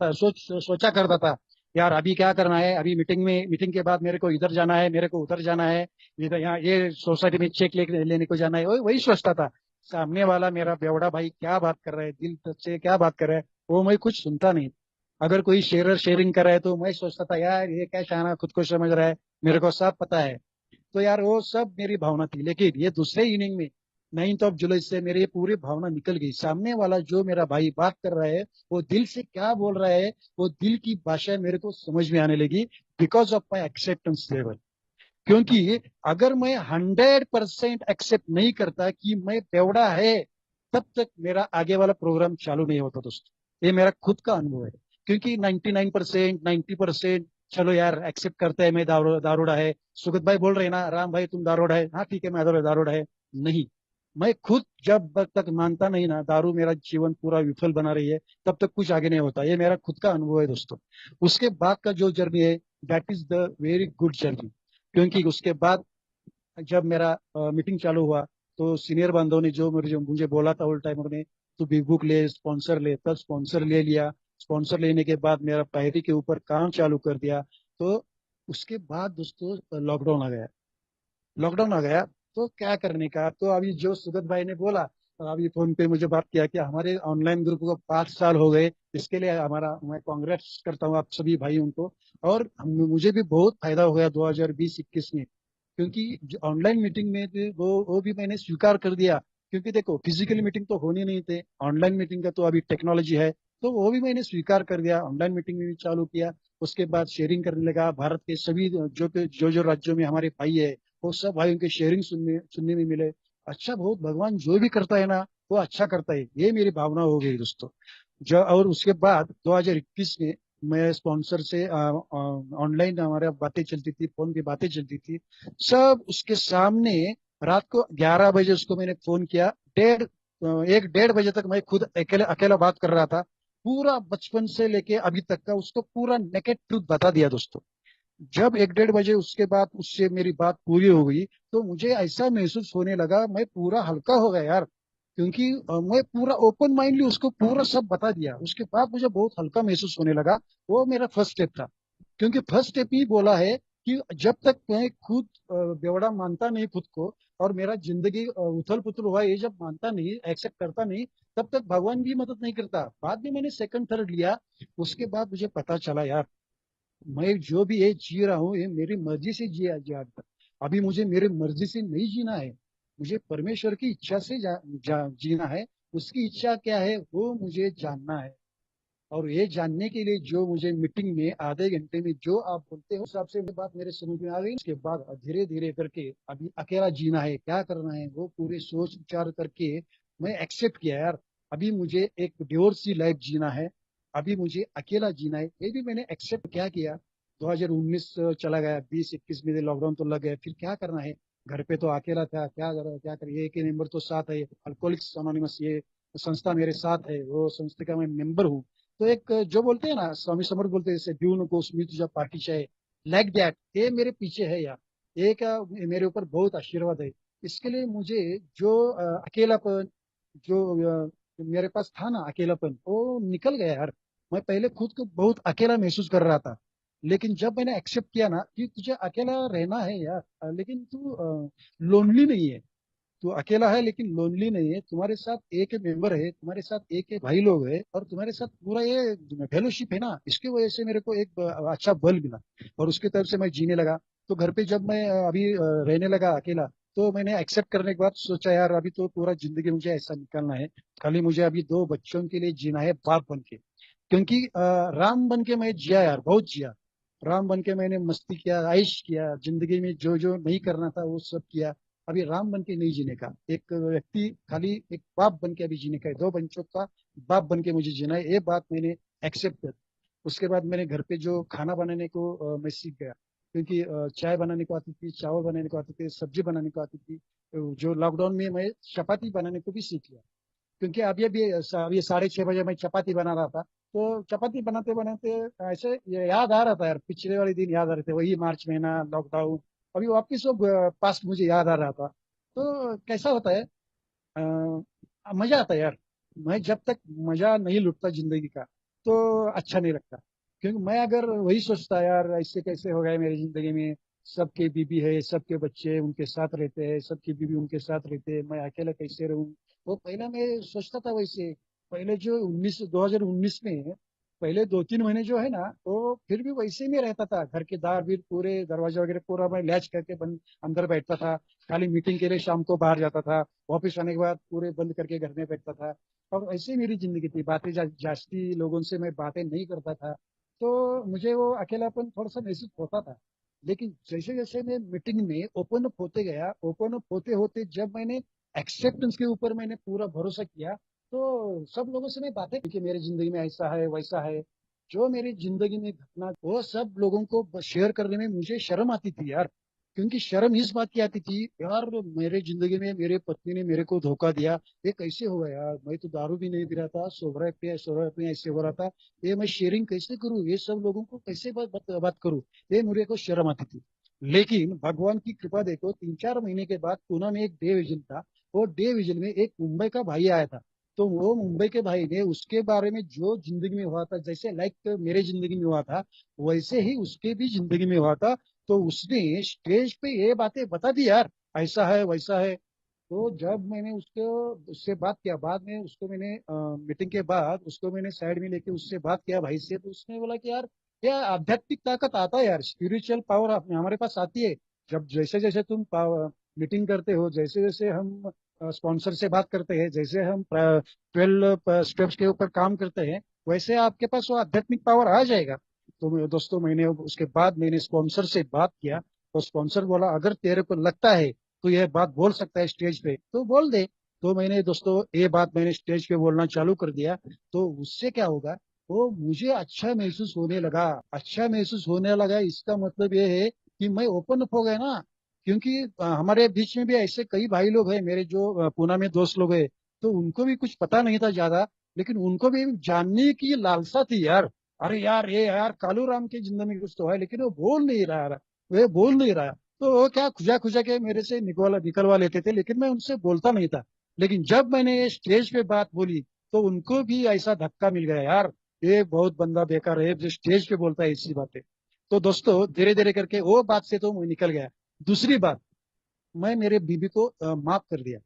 करता था यार अभी क्या करना है, अभी मीटिंग के बाद मेरे को इधर जाना है, मेरे को उधर जाना है, इधर यहाँ ये सोसाइटी में चेक लेने को जाना है, वही वही सोचता था। सामने वाला मेरा बेवड़ा भाई क्या बात कर रहा है, दिल से क्या बात कर रहा है, वो मैं कुछ सुनता नहीं। अगर कोई शेयरर शेयरिंग कर रहा है तो मैं सोचता था यार ये क्या शाना खुद को समझ रहा है, मेरे को सब पता है। तो यार वो सब मेरी भावना थी, लेकिन ये दूसरे इनिंग में 9 जुलाई से मेरी ये पूरी भावना निकल गई। सामने वाला जो मेरा भाई बात कर रहा है, वो दिल से क्या बोल रहा है, वो दिल की भाषा मेरे को समझ में आने लगी, because of my acceptance level. क्योंकि अगर मैं 100% एक्सेप्ट नहीं करता कि मैं बेवड़ा है, तब तक मेरा आगे वाला प्रोग्राम चालू नहीं होता दोस्तों। ये मेरा खुद का अनुभव है। क्योंकि 99%, 90%, चलो यार एक्सेप्ट करते हैं मैं दारूड़ा है। सुगत भाई बोल रहे हैं ना, राम भाई तुम दारूड़ा है, हाँ ठीक है मैं दारूड़ा है। नहीं, मैं खुद जब तक मानता नहीं ना दारू मेरा जीवन पूरा विफल बना रही है, तब तक कुछ आगे नहीं होता। ये मेरा खुद का अनुभव है दोस्तों। उसके बाद का जो जर्नी है, that is the very good journey. क्योंकि उसके बाद जब मेरा मीटिंग चालू हुआ, तो सीनियर बंदों ने जो मुझे बोला था, उल टाइम उन्होंने, तू बिग बुक ले, स्पॉन्सर ले, तब स्पॉन्सर ले लिया। स्पॉन्सर लेने के बाद मेरा पैरी के ऊपर काम चालू कर दिया। तो उसके बाद दोस्तों लॉकडाउन आ गया। लॉकडाउन आ गया, तो क्या करने का, तो अभी जो सुगत भाई ने बोला, अभी फोन पे मुझे बात किया कि हमारे ऑनलाइन ग्रुप को 5 साल हो गए। इसके लिए हमारा मैं कांग्रेस करता हूँ आप सभी भाइयों को। और मुझे भी बहुत फायदा हो गया 2020-21 में। क्योंकि ऑनलाइन मीटिंग में वो भी मैंने स्वीकार कर दिया। क्योंकि देखो फिजिकल मीटिंग तो होनी नहीं थे, ऑनलाइन मीटिंग का तो अभी टेक्नोलॉजी है, तो वो भी मैंने स्वीकार कर दिया, ऑनलाइन मीटिंग में भी चालू किया। उसके बाद शेयरिंग करने लगा भारत के सभी जो जो राज्यों में हमारे भाई है, वो सब भाइयों के शेयरिंग सुनने सुनने में मिले। अच्छा, बहुत भगवान जो भी करता है ना, वो अच्छा करता है, ये मेरी भावना हो गई दोस्तों। जो और उसके बाद 2021 में मैं स्पॉन्सर से ऑनलाइन हमारे बातें चलती थी, फोन की बातें चलती थी, सब उसके सामने। रात को 11 बजे उसको मैंने फोन किया। 1 डेढ़ बजे तक मैं खुद अकेला अकेला बात कर रहा था। पूरा बचपन से लेके अभी तक का उसको पूरा नेकेड ट्रूथ बता दिया दोस्तों। जब 1 डेढ़ बजे उसके बाद उससे मेरी बात पूरी हो गई, तो मुझे ऐसा महसूस होने लगा, मैं पूरा हल्का हो गया यार। क्योंकि मैं पूरा ओपन माइंडली उसको पूरा सब बता दिया, उसके बाद मुझे बहुत हल्का महसूस होने लगा। वो मेरा फर्स्ट स्टेप था। क्योंकि फर्स्ट स्टेप ही बोला है कि जब तक मैं खुद बेवड़ा मानता नहीं खुद को, और मेरा जिंदगी उथल पुथल हुआ ये जब मानता नहीं, एक्सेप्ट करता नहीं, तब तक भगवान भी मदद नहीं करता। बाद में मैंने सेकंड थर्ड लिया। उसके बाद मुझे पता चला यार, मैं जो भी ये जी रहा हूँ, ये मेरी मर्जी से जिया जा रहा था। अभी मुझे मेरे मर्जी से नहीं जीना है, मुझे परमेश्वर की इच्छा से जीना है। उसकी इच्छा क्या है वो मुझे जानना है। और ये जानने के लिए जो मुझे मीटिंग में आधे घंटे में जो आप बोलते हो, उस हिसाब से वो बात मेरे समझ में आ गई। उसके बाद धीरे धीरे करके अभी अकेला जीना है, क्या करना है वो पूरे सोच विचार करके मैं एक्सेप्ट किया यार। अभी मुझे एक डिवोर्स की लाइफ जीना है, अभी मुझे अकेला जीना है, ये भी मैंने एक्सेप्ट क्या किया। 2019 चला गया, 20-21 में लॉकडाउन तो लग गया, फिर क्या करना है। घर पे तो अकेला था, क्या कर, ये के मेंबर तो साथ है, अल्कोहलिक्स अनोनिमस ये संस्था मेरे साथ है, वो संस्था का मैं मेंबर हूँ। तो एक जो बोलते हैं ना, स्वामी समर्थ बोलते हैं जैसे ड्यू नको स्मित तुझा पाठीचा है, लाइक दैट, ये मेरे पीछे है यार। ये क्या, मेरे ऊपर बहुत आशीर्वाद है। इसके लिए मुझे जो अकेलापन, जो मेरे पास था ना अकेलापन, वो निकल गया यार। मैं पहले खुद को बहुत अकेला महसूस कर रहा था, लेकिन जब मैंने एक्सेप्ट किया ना कि तुझे अकेला रहना है यार, लेकिन तू लोनली नहीं है। तू अकेला है लेकिन लोनली नहीं है, तुम्हारे साथ एक मेंबर है, तुम्हारे साथ एक भाई लोग है, और तुम्हारे साथ पूरा ये फेलोशिप है ना, इसकी वजह से मेरे को एक अच्छा बल मिला। और उसके तरफ से मैं जीने लगा। तो घर पे जब मैं अभी रहने लगा अकेला, तो मैंने एक्सेप्ट करने के बाद सोचा यार अभी तो पूरा जिंदगी मुझे ऐसा निकालना है, खाली मुझे अभी 2 बच्चों के लिए जीना है बाप बन के। क्योंकि राम बन के मैं जिया यार, बहुत जिया। राम बन के मैंने मस्ती किया, ऐश किया, जिंदगी में जो जो नहीं करना था वो सब किया। अभी राम बन के नहीं जीने का, एक व्यक्ति खाली एक बाप बन के अभी जीने का है, 2 बच्चों का बाप बन के मुझे जीना है, ये बात मैंने एक्सेप्ट कर। उसके बाद मैंने घर पे जो खाना बनाने को मैं सीख गया। क्योंकि चाय बनाने को आती थी, चावल बनाने को आती थी, सब्जी बनाने को आती थी। तो जो लॉकडाउन में मैं चपाती बनाने को भी सीख लिया। क्योंकि अभी 6:30 बजे मैं चपाती बना रहा था, तो चपाती बनाते बनाते ऐसे ये याद आ रहा था यार, पिछले वाले दिन याद आ रहे थे, वही मार्च महीना लॉकडाउन। अभी वापिस वो पास्ट मुझे याद आ रहा था। तो कैसा होता है, मजा आता है यार। मैं जब तक मजा नहीं लुटता जिंदगी का, तो अच्छा नहीं लगता। क्योंकि मैं अगर वही सोचता यार ऐसे कैसे हो गया मेरी जिंदगी में, सबके बीबी है, सबके बच्चे उनके साथ रहते हैं, सबकी बीबी उनके साथ रहते हैं, मैं अकेला कैसे रहूं। वो पहले मैं सोचता था वैसे। पहले जो 2019 में पहले 2-3 महीने जो है ना, तो फिर भी वैसे में रहता था। घर के दार भी पूरे दरवाजा वगैरह पूरा मैं लैच करके बंद अंदर बैठता था। खाली मीटिंग के लिए शाम को बाहर जाता था। ऑफिस आने के बाद पूरे बंद करके घर में बैठता था। और ऐसे ही मेरी जिंदगी थी। बातें जास्ती लोगों से मैं बातें नहीं करता था। तो मुझे वो अकेलापन थोड़ा सा महसूस होता था। लेकिन जैसे जैसे मैं मीटिंग में ओपन अप होते गया, ओपन अप होते होते जब मैंने एक्सेप्टेंस के ऊपर मैंने पूरा भरोसा किया, तो सब लोगों से मैं बातें कि मेरी जिंदगी में ऐसा है वैसा है, जो मेरी जिंदगी में घटना, वो सब लोगों को शेयर करने में मुझे शर्म आती थी यार। क्योंकि शर्म इस बात की आती थी यार, मेरे जिंदगी में मेरे पत्नी ने मेरे को धोखा दिया। ये कैसे हुआ यार, मैं तो दारू भी नहीं पी रहा था, सोबरा पे ऐसे हो रहा था। ये मैं शेयरिंग कैसे करूं, ये सब लोगों को कैसे बात करूं। ये मुझे को शर्म आती थी। लेकिन भगवान की कृपा देखो, 3-4 महीने के बाद पूना में एक डे विजन था। वो डे विजन में एक मुंबई का भाई आया था। तो वो मुंबई के भाई ने उसके बारे में जो जिंदगी में हुआ था, जैसे लाइक मेरे जिंदगी में हुआ था, वैसे ही उसके भी जिंदगी में हुआ था। तो उसने स्टेज पे ये बातें बता दी यार, ऐसा है वैसा है। तो जब मैंने उसको उससे बात किया, बाद में उसको मैंने मीटिंग के बाद उसको मैंने साइड में लेके उससे बात किया भाई से, तो उसने बोला कि यार, क्या आध्यात्मिक ताकत आता है यार, स्पिरिचुअल पावर हमारे पास आती है। जब जैसे जैसे तुम मीटिंग करते हो, जैसे जैसे हम स्पॉन्सर से बात करते हैं, जैसे हम 12 स्टेप्स के ऊपर काम करते हैं, वैसे आपके पास वो आध्यात्मिक पावर आ जाएगा। तो दोस्तों, मैंने उसके बाद मैंने स्पॉन्सर से बात किया। तो स्पॉन्सर बोला अगर तेरे को लगता है तो यह बात बोल सकता है स्टेज पे, तो बोल दे। तो मैंने दोस्तों ये बात मैंने स्टेज पे बोलना चालू कर दिया। तो उससे क्या होगा, वो मुझे अच्छा महसूस होने लगा। अच्छा महसूस होने लगा, इसका मतलब ये है कि मैं ओपन अप हो गया ना। क्योंकि हमारे बीच में भी ऐसे कई भाई लोग हैं मेरे, जो पूना में दोस्त लोग हैं। तो उनको भी कुछ पता नहीं था ज्यादा, लेकिन उनको भी जानने की लालसा थी यार। अरे यार, ये यार कालू राम की जिंदगी में कुछ तो है, लेकिन वो बोल नहीं रहा यार, वो बोल नहीं रहा। तो वो क्या खुजा खुजा के मेरे से निकलवा लेते थे, लेकिन मैं उनसे बोलता नहीं था। लेकिन जब मैंने ये स्टेज पे बात बोली, तो उनको भी ऐसा धक्का मिल गया यार, ये बहुत बंदा बेकार है जो स्टेज पे बोलता है ऐसी बातें। तो दोस्तों, धीरे धीरे करके वो बात से तो मैं निकल गया। दूसरी बात, मैं मेरे बीबी को माफ कर दिया।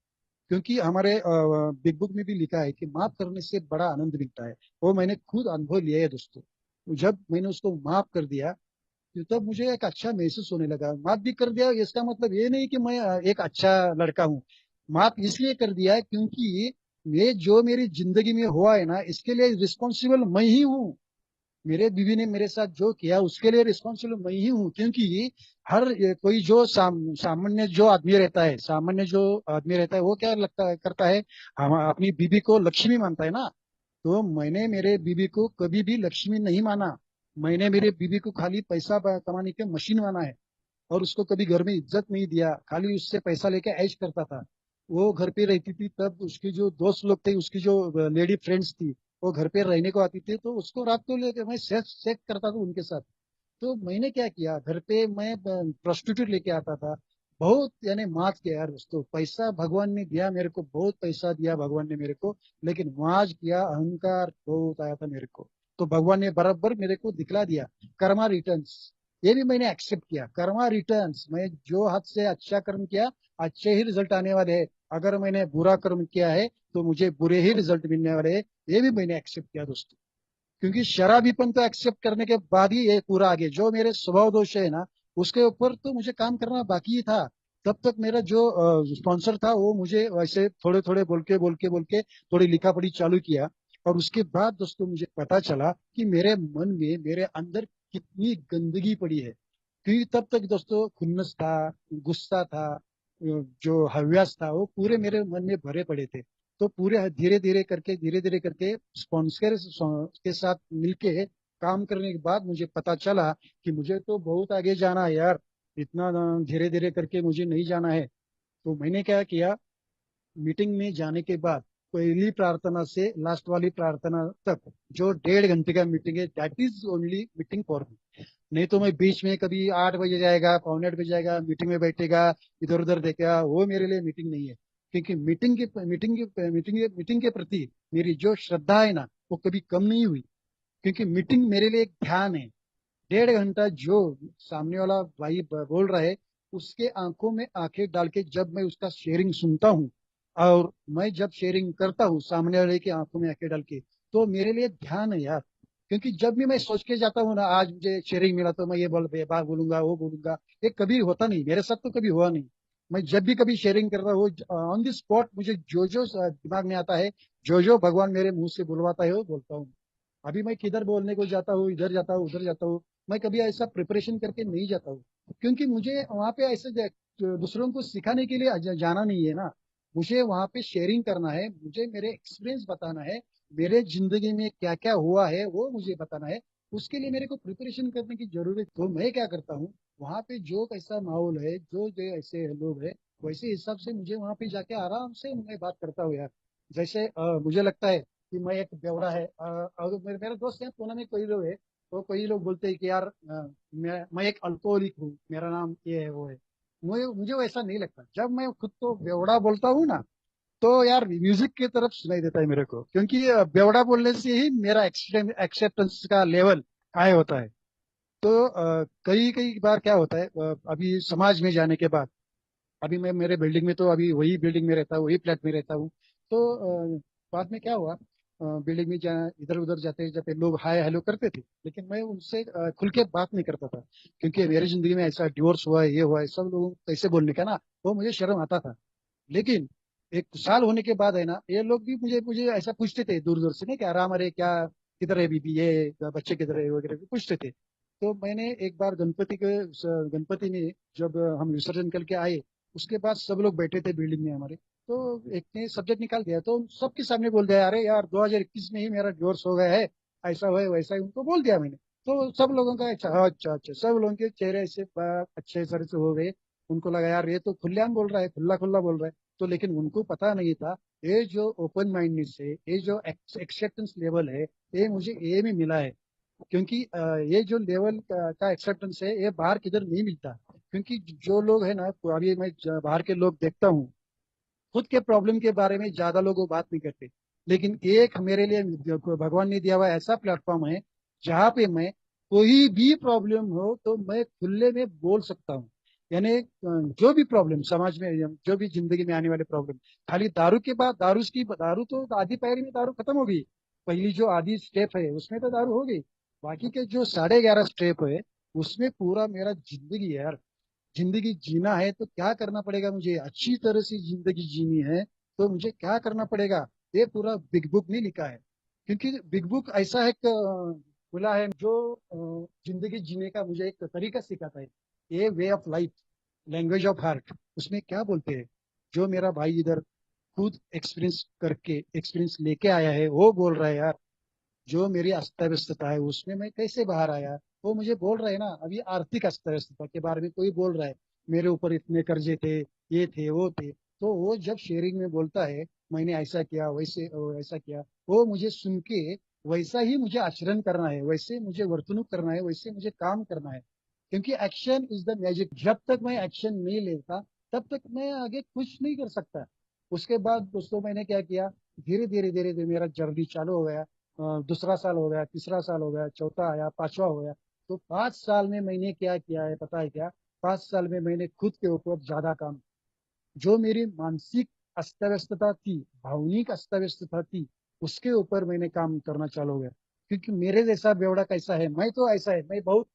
क्योंकि हमारे बिग बुक में भी लिखा है कि माफ करने से बड़ा आनंद मिलता है। वो मैंने खुद अनुभव लिया है दोस्तों। जब मैंने उसको माफ कर दिया, तो तब मुझे एक अच्छा महसूस होने लगा। माफ भी कर दिया, इसका मतलब ये नहीं कि मैं एक अच्छा लड़का हूँ। माफ इसलिए कर दिया क्योंकि ये जो मेरी जिंदगी में हुआ है ना, इसके लिए रिस्पॉन्सिबल मैं ही हूँ। मेरे बीवी ने मेरे साथ जो किया उसके लिए रिस्पॉन्सिबल मैं ही हूँ। क्योंकि कोई जो सामान्य जो आदमी रहता है, सामान्य जो आदमी रहता है, वो क्या लगता है करता है, हम अपनी बीवी को लक्ष्मी मानता है ना। तो मैंने मेरे बीवी को कभी भी लक्ष्मी नहीं माना। मैंने मेरे बीवी को खाली पैसा कमाने के मशीन माना है। और उसको कभी घर में इज्जत नहीं दिया, खाली उससे पैसा लेके ऐश करता था। वो घर पे रहती थी, तब उसकी जो दोस्त लोग थे, उसकी जो लेडी फ्रेंड्स थी, वो घर पे रहने को आती थी, तो उसको रात को लेके मैं सेक्स सेक्स करता था उनके साथ। तो मैंने क्या किया, घर पे मैं प्रोस्टिट्यूट लेके आता था। बहुत यानी माज किया यार दोस्तों। पैसा भगवान ने दिया मेरे को, बहुत पैसा दिया भगवान ने मेरे को, लेकिन माज किया, अहंकार बहुत आया था मेरे को। तो भगवान ने बराबर मेरे को दिखला दिया कर्मा रिटर्न्स। ये भी मैंने एक्सेप्ट किया, कर्मा रिटर्न्स। मैं जो हद से अच्छा कर्म किया, अच्छे ही रिजल्ट आने वाले हैं। अगर मैंने बुरा कर्म किया है, तो मुझे बुरे ही रिजल्ट मिलने वाले हैं। ये भी मैंने एक्सेप्ट किया दोस्तों। क्योंकि शराबीपन तो एक्सेप्ट करने के बाद ही ये पूरा आगे जो मेरे स्वभाव दोष है ना, उसके ऊपर तो मुझे काम करना बाकी ही था। तब तक मेरा जो स्पॉन्सर था, वो मुझे वैसे थोड़े थोड़े बोल के थोड़ी लिखा पढ़ी चालू किया। और उसके बाद दोस्तों मुझे पता चला कि मेरे मन में, मेरे अंदर कितनी गंदगी पड़ी है। क्योंकि तब तक दोस्तों खुन्नस था, गुस्सा था, जो हव्यास था, वो पूरे मेरे मन में भरे पड़े थे। तो पूरे धीरे धीरे करके स्पॉन्सर के साथ मिलके काम करने के बाद मुझे पता चला कि मुझे तो बहुत आगे जाना है यार। इतना धीरे धीरे करके मुझे नहीं जाना है। तो मैंने क्या किया, मीटिंग में जाने के बाद पहली प्रार्थना से लास्ट वाली प्रार्थना तक जो 1.5 घंटे का मीटिंग है, that is only meeting for me. नहीं तो मैं बीच में कभी 8 बजे जाएगा, पौने 8 बजे जाएगा, मीटिंग में बैठेगा, इधर उधर देखेगा, वो मेरे लिए मीटिंग नहीं है। क्योंकि मीटिंग के प्रति मेरी जो श्रद्धा है ना, वो कभी कम नहीं हुई। क्योंकि मीटिंग मेरे लिए एक ध्यान है। 1.5 घंटा जो सामने वाला भाई बोल रहा है, उसके आंखों में आंखें डाल के जब मैं उसका शेयरिंग सुनता हूँ, और मैं जब शेयरिंग करता हूँ सामने वाले की आंखों में आंखें डाल के, तो मेरे लिए ध्यान है यार। क्योंकि जब भी मैं सोच के जाता हूँ ना, आज मुझे शेयरिंग मिला तो मैं ये बात बोलूंगा, वो बोलूंगा, ये कभी होता नहीं मेरे साथ, तो कभी हुआ नहीं। मैं जब भी कभी शेयरिंग करता हूँ, ऑन द स्पॉट मुझे जो जो दिमाग में आता है, जो जो भगवान मेरे मुंह से बुलवाता है वो बोलता हूँ। अभी मैं किधर बोलने को जाता हूँ, इधर जाता हूँ, उधर जाता हूँ, मैं कभी ऐसा प्रिपरेशन करके नहीं जाता हूँ। क्योंकि मुझे वहां पे ऐसे दूसरों को सिखाने के लिए जाना नहीं है ना। मुझे वहां पे शेयरिंग करना है, मुझे मेरे एक्सपीरियंस बताना है, मेरे जिंदगी में क्या क्या हुआ है वो मुझे बताना है। उसके लिए मेरे को प्रिपरेशन करने की जरूरत, तो मैं क्या करता हूँ, वहां पे जो कैसा माहौल है, जो जो ऐसे लोग हैं, वैसे हिसाब से मुझे वहां पे जाके आराम से मैं बात करता हूँ यार। जैसे मुझे लगता है कि मैं एक बेवड़ा है, और मेरे दोस्त हैं पुणे में, कई लोग है, तो कई लोग बोलते हैं कि यार मैं एक अल्कोहलिक हूँ, मेरा नाम ये है वो है। मुझे मुझे वैसा नहीं लगता। जब मैं खुद को बेवड़ा बोलता हूँ ना, तो यार म्यूजिक की तरफ सुनाई देता है मेरे को, क्योंकि बेवड़ा बोलने से ही मेरा एक्सेप्टेंस का लेवल हाई होता है। तो कई कई बार क्या होता है, अभी समाज में जाने के बाद, अभी मैं मेरे बिल्डिंग में, तो अभी वही बिल्डिंग में रहता हूँ, वही फ्लैट में रहता हूँ। तो बाद में क्या हुआ, बिल्डिंग में जहाँ इधर उधर जाते जाते लोग हाय हेलो करते थे, लेकिन मैं उनसे खुल के बात नहीं करता था। क्योंकि मेरी जिंदगी में ऐसा डिवोर्स हुआ है, ये हुआ है, सब लोगों को कैसे बोलने का ना, वो मुझे शर्म आता था। लेकिन एक साल होने के बाद है ना, ये लोग भी मुझे मुझे ऐसा पूछते थे दूर दूर से, नहीं क्या आराम, अरे क्या, किधर है बीबी, ये बच्चे किधर है वगैरह पूछते थे। तो मैंने एक बार गणपति में जब हम विसर्जन करके आए, उसके बाद सब लोग बैठे थे बिल्डिंग में हमारे, तो एक ने सब्जेक्ट निकाल दिया, तो सबके सामने बोल दिया, अरे यार 2021 में ही मेरा डिवोर्स हो गया है, ऐसा हुआ है वैसा है, उनको बोल दिया मैंने। तो सब लोगों का अच्छा, हाँ, अच्छा अच्छा, सब लोगों के चेहरे ऐसे अच्छे तरह से हो गए। उनको लगा यार ये तो खुलेआम बोल रहा है, खुला खुला बोल रहा है। तो लेकिन उनको पता नहीं था, ये जो ओपन माइंडनेस है, ये जो एक्सेप्टेंस लेवल है, ये मुझे ये में मिला है। क्योंकि ये जो लेवल का एक्सेप्टेंस है, ये बाहर किधर नहीं मिलता। क्योंकि जो लोग है ना, तो अभी मैं बाहर के लोग देखता हूँ, खुद के प्रॉब्लम के बारे में ज्यादा लोग वो बात नहीं करते। लेकिन एक मेरे लिए भगवान ने दिया हुआ ऐसा प्लेटफॉर्म है, जहाँ पे मैं कोई भी प्रॉब्लम हो तो मैं खुले में बोल सकता हूँ। यानी जो भी प्रॉब्लम समाज में, जो भी जिंदगी में आने वाले प्रॉब्लम, खाली दारू के बाद, दारू तो आधी पैरी में दारू खत्म हो गई, पहली जो आधी स्टेप है उसमें तो दारू हो गई। बाकी के जो 11.5 स्टेप है, उसमें पूरा मेरा जिंदगी है यार। जिंदगी जीना है तो क्या करना पड़ेगा, मुझे अच्छी तरह से जिंदगी जीनी है तो मुझे क्या करना पड़ेगा, ये पूरा बिग बुक नहीं लिखा है। क्योंकि बिग बुक ऐसा है खुला है, जो जिंदगी जीने का मुझे एक तरीका सिखाता है, ये way of life, language of heart. उसमें क्या बोलते हैं, जो मेरा भाई इधर खुद एक्सपीरियंस लेके आया है, वो बोल रहा है यार, जो मेरी अस्त व्यस्तता है उसमें मैं कैसे बाहर आया। वो मुझे बोल रहे हैं ना, अभी आर्थिक अस्त व्यस्तता के बारे में कोई बोल रहा है, मेरे ऊपर इतने कर्जे थे, ये थे वो थे। तो वो जब शेयरिंग में बोलता है, मैंने ऐसा किया, वैसे ऐसा किया, वो मुझे सुन के वैसा ही मुझे आचरण करना है, वैसे मुझे वर्तणूक करना है, वैसे मुझे काम करना है। क्योंकि एक्शन इज द मैजिक। जब तक मैं एक्शन नहीं लेता, तब तक मैं आगे कुछ नहीं कर सकता। उसके बाद दोस्तों मैंने क्या किया, धीरे धीरे धीरे धीरे मेरा जर्नी चालू हो गया। दूसरा साल हो गया, तीसरा साल हो गया, चौथा आया, पांचवा हो गया। तो 5 साल में मैंने क्या किया है पता है क्या, 5 साल में मैंने खुद के ऊपर ज्यादा काम, जो मेरी मानसिक अस्त व्यस्तता थी, भावनिक अस्त व्यस्तता थी, उसके ऊपर मैंने काम करना चालू हो गया। क्योंकि मेरे जैसा बेवड़ा कैसा है, मैं तो ऐसा है, मैं बहुत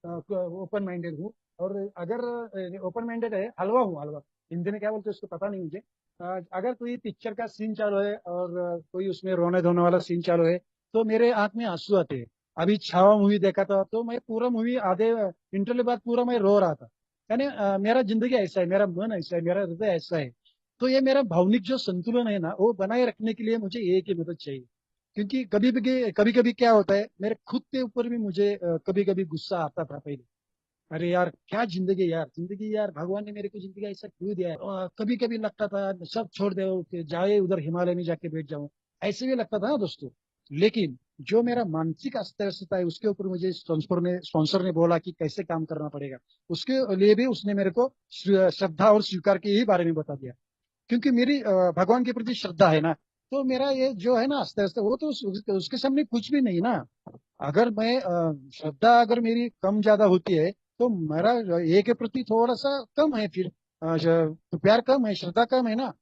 ओपन माइंडेड हूँ। और अगर ओपन माइंडेड है, हलवा हूँ, हलवा हिंदी में क्या बोलते हैं उसको पता नहीं मुझे। अगर कोई पिक्चर का सीन चालू है और कोई उसमें रोने धोने वाला सीन चालू है, तो मेरे आंख में आंसू आते हैं। अभी छावा मूवी देखा था, तो मैं पूरा मूवी आधे इंटरवल बाद पूरा मैं रो रहा था। यानी मेरा जिंदगी ऐसा है, मेरा मन ऐसा है, मेरा हृदय ऐसा है। तो ये मेरा भावनिक जो संतुलन है ना, वो बनाए रखने के लिए मुझे एक ही मदद चाहिए। क्योंकि कभी कभी क्या होता है, मेरे खुद के ऊपर भी मुझे कभी कभी गुस्सा आता था पहले। अरे यार क्या जिंदगी यार, जिंदगी यार, भगवान ने मेरे को जिंदगी ऐसा क्यों दिया है। कभी कभी लगता था सब छोड़ दे, कि जाए उधर हिमालय में जाके बैठ जाऊं, ऐसे भी लगता था ना दोस्तों। लेकिन जो मेरा मानसिक अस्त व्यस्तता है, उसके ऊपर मुझे स्पॉन्सर ने बोला कि कैसे काम करना पड़ेगा। उसके लिए भी उसने मेरे को श्रद्धा और स्वीकार के ही बारे में बता दिया। क्योंकि मेरी भगवान के प्रति श्रद्धा है ना, तो मेरा ये जो है ना आस्ते आस्ते, वो तो उसके सामने कुछ भी नहीं ना। अगर मैं श्रद्धा अगर मेरी कम ज्यादा होती है, तो मेरा ये के प्रति थोड़ा सा कम है फिर, प्यार कम है, श्रद्धा कम है ना।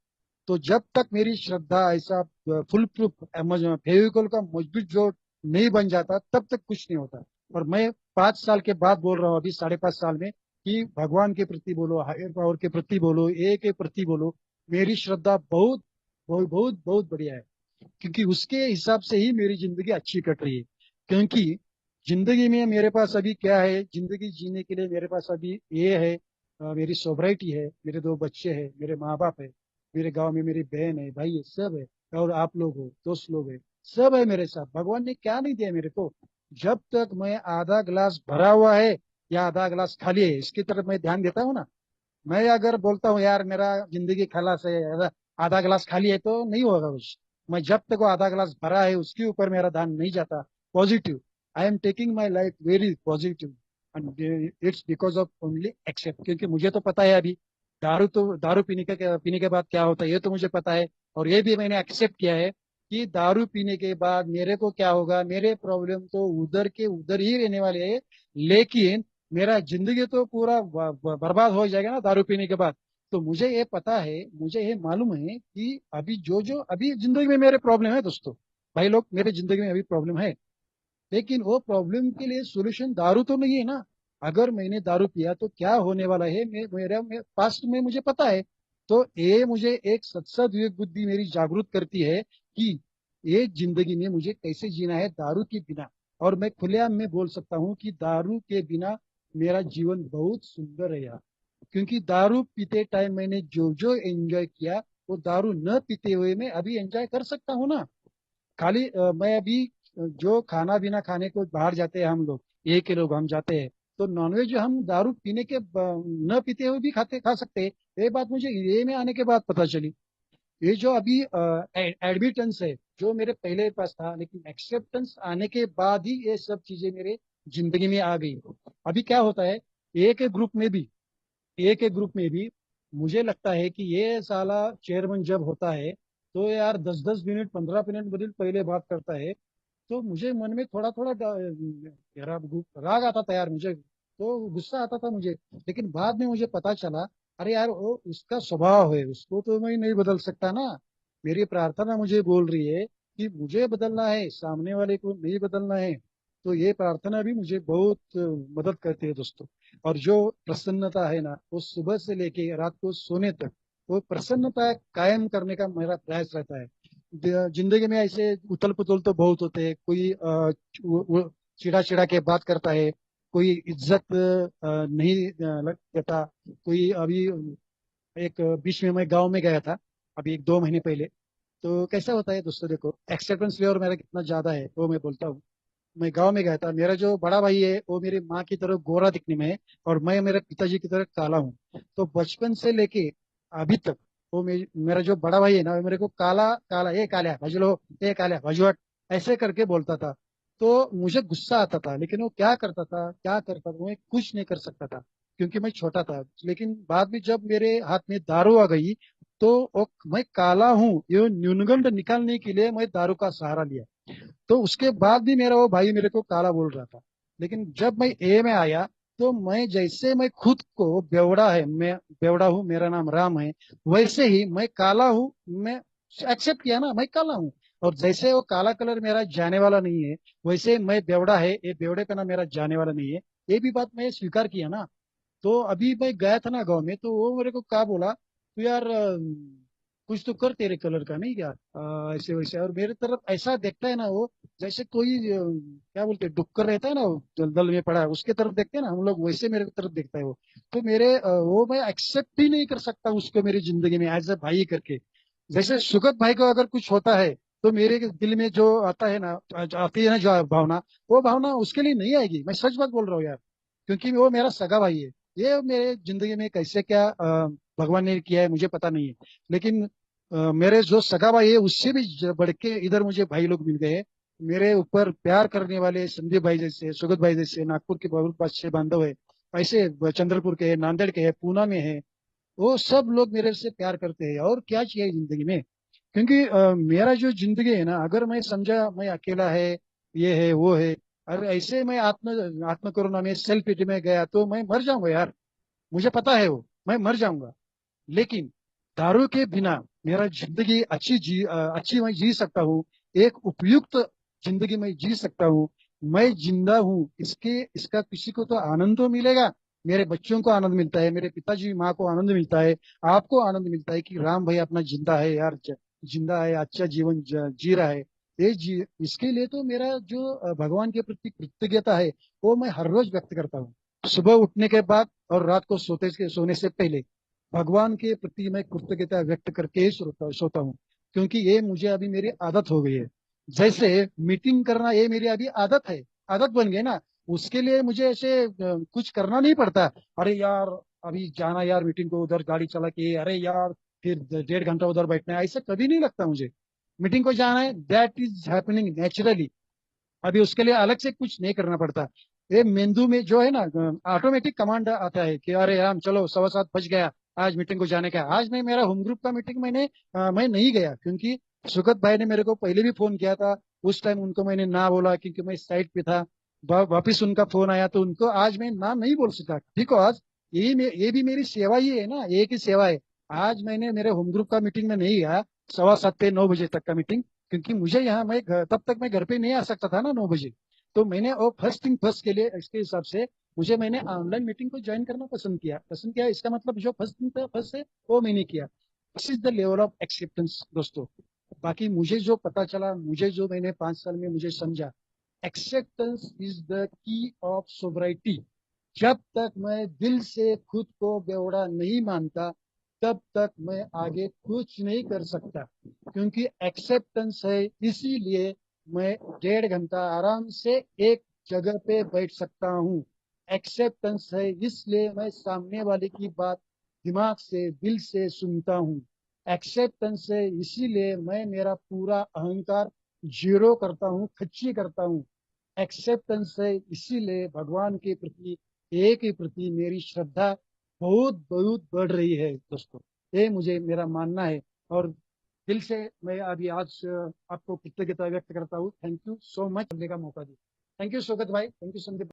तो जब तक मेरी श्रद्धा ऐसा फुल प्रूफ फेविकोल का मजबूत जो नहीं बन जाता, तब तक कुछ नहीं होता। और मैं 5 साल के बाद बोल रहा हूँ, अभी 5.5 साल में, कि भगवान के प्रति बोलो, हायर पावर के प्रति बोलो, ए के प्रति बोलो, मेरी श्रद्धा बहुत बहुत बहुत बहुत बढ़िया है। क्योंकि उसके हिसाब से ही मेरी जिंदगी अच्छी कट रही है। क्योंकि जिंदगी में मेरे पास अभी क्या है, जिंदगी जीने के लिए मेरे पास अभी ये है, मेरी सोबराइटी है, मेरे 2 बच्चे हैं, मेरे माँ बाप है, मेरे गांव में मेरी बहन है, भाई है, सब है। और आप लोग हो, दोस्त लोग है, सब है मेरे साथ। भगवान ने क्या नहीं दिया मेरे को। जब तक मैं आधा गिलास भरा हुआ है या आधा गिलास खाली है, इसकी तरफ मैं ध्यान देता हूँ ना। मैं अगर बोलता हूँ यार मेरा जिंदगी खलास है, आधा गिलास खाली है, तो नहीं होगा कुछ। मैं जब तक वो आधा गिलास भरा है उसके ऊपर मेरा ध्यान नहीं जाता। Positive, I am taking my life very positive. And it's because of only accept, क्योंकि मुझे तो पता है अभी दारू पीने के बाद क्या होता है, ये तो मुझे पता है। और ये भी मैंने एक्सेप्ट किया है कि दारू पीने के बाद मेरे को क्या होगा, मेरे प्रॉब्लम तो उधर के उधर ही रहने वाले हैं। लेकिन मेरा जिंदगी तो पूरा बर्बाद हो जाएगा ना दारू पीने के बाद। तो मुझे ये पता है, मुझे ये मालूम है कि अभी जो जो अभी जिंदगी में मेरे प्रॉब्लम है दोस्तों, भाई लोग, मेरे जिंदगी में अभी प्रॉब्लम है। लेकिन वो प्रॉब्लम के लिए सोल्यूशन दारू तो नहीं है ना। अगर मैंने दारू पिया तो क्या होने वाला है, मेरा पास्ट में मुझे पता है। तो ये मुझे एक सत्सद विवेक बुद्धि मेरी जागरूक करती है कि ये जिंदगी में मुझे कैसे जीना है दारू के बिना। और मैं खुलेआम में बोल सकता हूँ कि दारू के बिना मेरा जीवन बहुत सुंदर है यार। क्योंकि दारू पीते टाइम मैंने जो जो एंजॉय किया, वो दारू न पीते हुए मैं अभी एंजॉय कर सकता हूँ ना। खाली मैं अभी जो खाना पीना खाने को बाहर जाते हैं हम लोग, एक के लोग हम जाते हैं, तो नॉनवेज हम दारू पीने के न पीते हुए भी खा सकते हैं। ये बात मुझे ये में आने के बाद पता चली। ये जो अभी एडमिटेंस है, जो मेरे पहले पास था, लेकिन एक्सेप्टेंस आने के बाद ही ये सब चीजें मेरे जिंदगी में आ गई। अभी क्या होता है, एक एक ग्रुप में भी एक एक ग्रुप में भी मुझे लगता है कि ये साला चेयरमैन जब होता है, तो यार 10-10 मिनट 15 मिनट बदल पहले बात करता है। तो मुझे मन में थोड़ा थोड़ा यार राग आता था यार मुझे, तो गुस्सा आता था मुझे। लेकिन बाद में मुझे पता चला, अरे यार वो उसका स्वभाव है, उसको तो मैं नहीं बदल सकता ना। मेरी प्रार्थना मुझे बोल रही है कि मुझे बदलना है, सामने वाले को नहीं बदलना है। तो ये प्रार्थना भी मुझे बहुत मदद करती है दोस्तों। और जो प्रसन्नता है ना, वो सुबह से लेके रात को सोने तक, वो प्रसन्नता कायम करने का मेरा प्रयास रहता है। जिंदगी में ऐसे उथल पुथल तो बहुत होते हैं। कोई चिड़ा चिड़ा के बात करता है, कोई इज्जत नहीं देता। कोई अभी एक बीच में मैं गांव में गया था, अभी 1-2 महीने पहले। तो कैसा होता है दोस्तों, देखो एक्सेप्टेंस लेवल मेरा कितना ज्यादा है वो मैं बोलता हूँ। मैं गांव में गया था, मेरा जो बड़ा भाई है वो मेरी माँ की तरह गोरा दिखने में है, और मैं मेरे पिताजी की तरह काला हूँ। तो बचपन से लेके अभी तक वो मेरा जो बड़ा भाई है ना, वो मेरे को काला काला, ये काला भजलो, ये काला भजवट, ऐसे करके बोलता था। तो मुझे गुस्सा आता था, लेकिन वो क्या करता था, मैं कुछ नहीं कर सकता था, क्योंकि मैं छोटा था। लेकिन बाद में जब मेरे हाथ में दारू आ गई, तो मैं काला हूँ ये न्यूनगंड निकालने के लिए मैं दारू का सहारा लिया। तो उसके बाद भी मेरा वो भाई मेरे को काला बोल रहा था। लेकिन जब मैं ए में आया, तो मैं जैसे मैं खुद को बेवड़ा है, मैं बेवड़ा हूँ, मेरा नाम राम है, वैसे ही मैं काला हूँ। मैं एक्सेप्ट किया ना, मैं काला हूँ। और जैसे वो काला कलर मेरा जाने वाला नहीं है, वैसे मैं बेवड़ा है, ये बेवड़े का नाम मेरा जाने वाला नहीं है। ये भी बात मैं स्वीकार किया ना। तो अभी मैं गया था ना गाँव में, तो वो मेरे को क्या बोला, तो यार कुछ तो कर तेरे कलर का, नहीं क्या ऐसे वैसे। और मेरे तरफ ऐसा देखता है ना वो, जैसे कोई क्या बोलते हैं, डुक्कर रहता है ना वो दलदल में पड़ा है, उसके तरफ देखते हैं ना हम लोग, वैसे मेरे तरफ देखता है वो। तो मेरे वो मैं एक्सेप्ट ही नहीं कर सकता उसको मेरी जिंदगी में एज ए भाई करके। जैसे सुगत भाई को अगर कुछ होता है, तो मेरे दिल में जो आता है ना, आती है ना जो भावना, वो भावना उसके लिए नहीं आएगी। मैं सच बात बोल रहा हूँ यार, क्योंकि वो मेरा सगा भाई है। ये मेरे जिंदगी में कैसे क्या भगवान ने किया है मुझे पता नहीं है। लेकिन मेरे जो सगा भाई है उससे भी बढ़ के इधर मुझे भाई लोग मिल गए हैं। मेरे ऊपर प्यार करने वाले संदीप भाई जैसे, सुगत भाई जैसे, नागपुर के बहुत अच्छे बांधव है, ऐसे चंद्रपुर के है, नांदेड़ के है, पूना में है, वो सब लोग मेरे से प्यार करते हैं। और क्या चाहिए जिंदगी में। क्योंकि मेरा जो जिंदगी है ना, अगर मैं समझा मैं अकेला है, ये है वो है, अगर ऐसे मैं आत्म करुणा में सेल्फ पिटी में गया तो मैं मर जाऊंगा यार। मुझे पता है वो मैं मर जाऊंगा। लेकिन दारू के बिना मेरा जिंदगी अच्छी मैं जी सकता हूँ। एक उपयुक्त जिंदगी मैं जी सकता हूँ। मैं जिंदा हूँ, इसके इसका किसी को तो आनंद तो मिलेगा। मेरे बच्चों को आनंद मिलता है, मेरे पिताजी माँ को आनंद मिलता है, आपको आनंद मिलता है कि राम भाई अपना जिंदा है यार, जिंदा है, अच्छा जीवन जी रहा है। इसके लिए तो मेरा जो भगवान के प्रति कृतज्ञता है वो मैं हर रोज व्यक्त करता हूँ। सुबह उठने के बाद और रात को सोने से पहले भगवान के प्रति मैं कृतज्ञता व्यक्त करके ही सोता हूँ। क्योंकि ये मुझे अभी मेरी आदत हो गई है। जैसे मीटिंग करना ये मेरी अभी आदत है, आदत बन गई ना। उसके लिए मुझे ऐसे कुछ करना नहीं पड़ता। अरे यार अभी जाना यार मीटिंग को, उधर गाड़ी चला के, अरे यार फिर 1.5 घंटा उधर बैठना है, ऐसा कभी नहीं लगता मुझे। मीटिंग को जाना है, दैट इज हैपनिंग नेचुरली। अभी उसके लिए अलग से कुछ नहीं करना पड़ता। ये मेंदू में जो है ना, ऑटोमेटिक कमांड आता है कि अरे राम चलो 7:15 बज गया, आज मीटिंग को जाने का है। आज मैं मेरा होम ग्रुप का मीटिंग मैं नहीं गया, क्योंकि सुगत भाई ने मेरे को पहले भी फोन किया था। उस टाइम उनको मैंने ना बोला क्योंकि मैं साइड पे था। वापिस उनका फोन आया तो उनको आज मैं ना नहीं बोल सका। ठीक हो आज, ये भी मेरी सेवा ही है ना, एक ही सेवा है। आज मैंने मेरे होम ग्रुप का मीटिंग में नहीं गया, 7:15 से 9 बजे तक का मीटिंग। क्योंकि मुझे यहाँ तब तक मैं घर पे नहीं आ सकता था ना 9 बजे। तो मैंने वो फर्स्ट थिंग फर्स्ट के लिए इसके हिसाब से मैंने ऑनलाइन मीटिंग को ज्वाइन करना पसंद किया। इसका मतलब जो फर्स्ट थिंग था फर्स्ट है वो मैंने किया। This is the level of acceptance दोस्तों। बाकी मुझे जो पता चला, मुझे जो मैंने 5 साल में मुझे समझा, एक्सेप्टेंस इज द की ऑफ सोबराइटी। जब तक मैं दिल से खुद को बेवड़ा नहीं मानता, तब तक मैं आगे कुछ नहीं कर सकता। क्योंकि एक्सेप्टेंस है, इसीलिए मैं 1.5 घंटा आराम से एक जगह पे बैठ सकता हूँ। एक्सेप्टेंस है, इसलिए मैं सामने वाले की बात दिमाग से दिल से सुनता हूँ। एक्सेप्टेंस है, इसीलिए मैं मेरा पूरा अहंकार जीरो करता हूँ, खच्ची करता हूँ। एक्सेप्टेंस है, इसीलिए भगवान के प्रति, एक के प्रति मेरी श्रद्धा बहुत बहुत बढ़ रही है दोस्तों। ये मुझे मेरा मानना है। और दिल से मैं अभी आज आपको कृतज्ञता व्यक्त करता हूँ। थैंक यू सो मच, करने का मौका दिया। थैंक यू शौकत भाई, थैंक यू संदीप।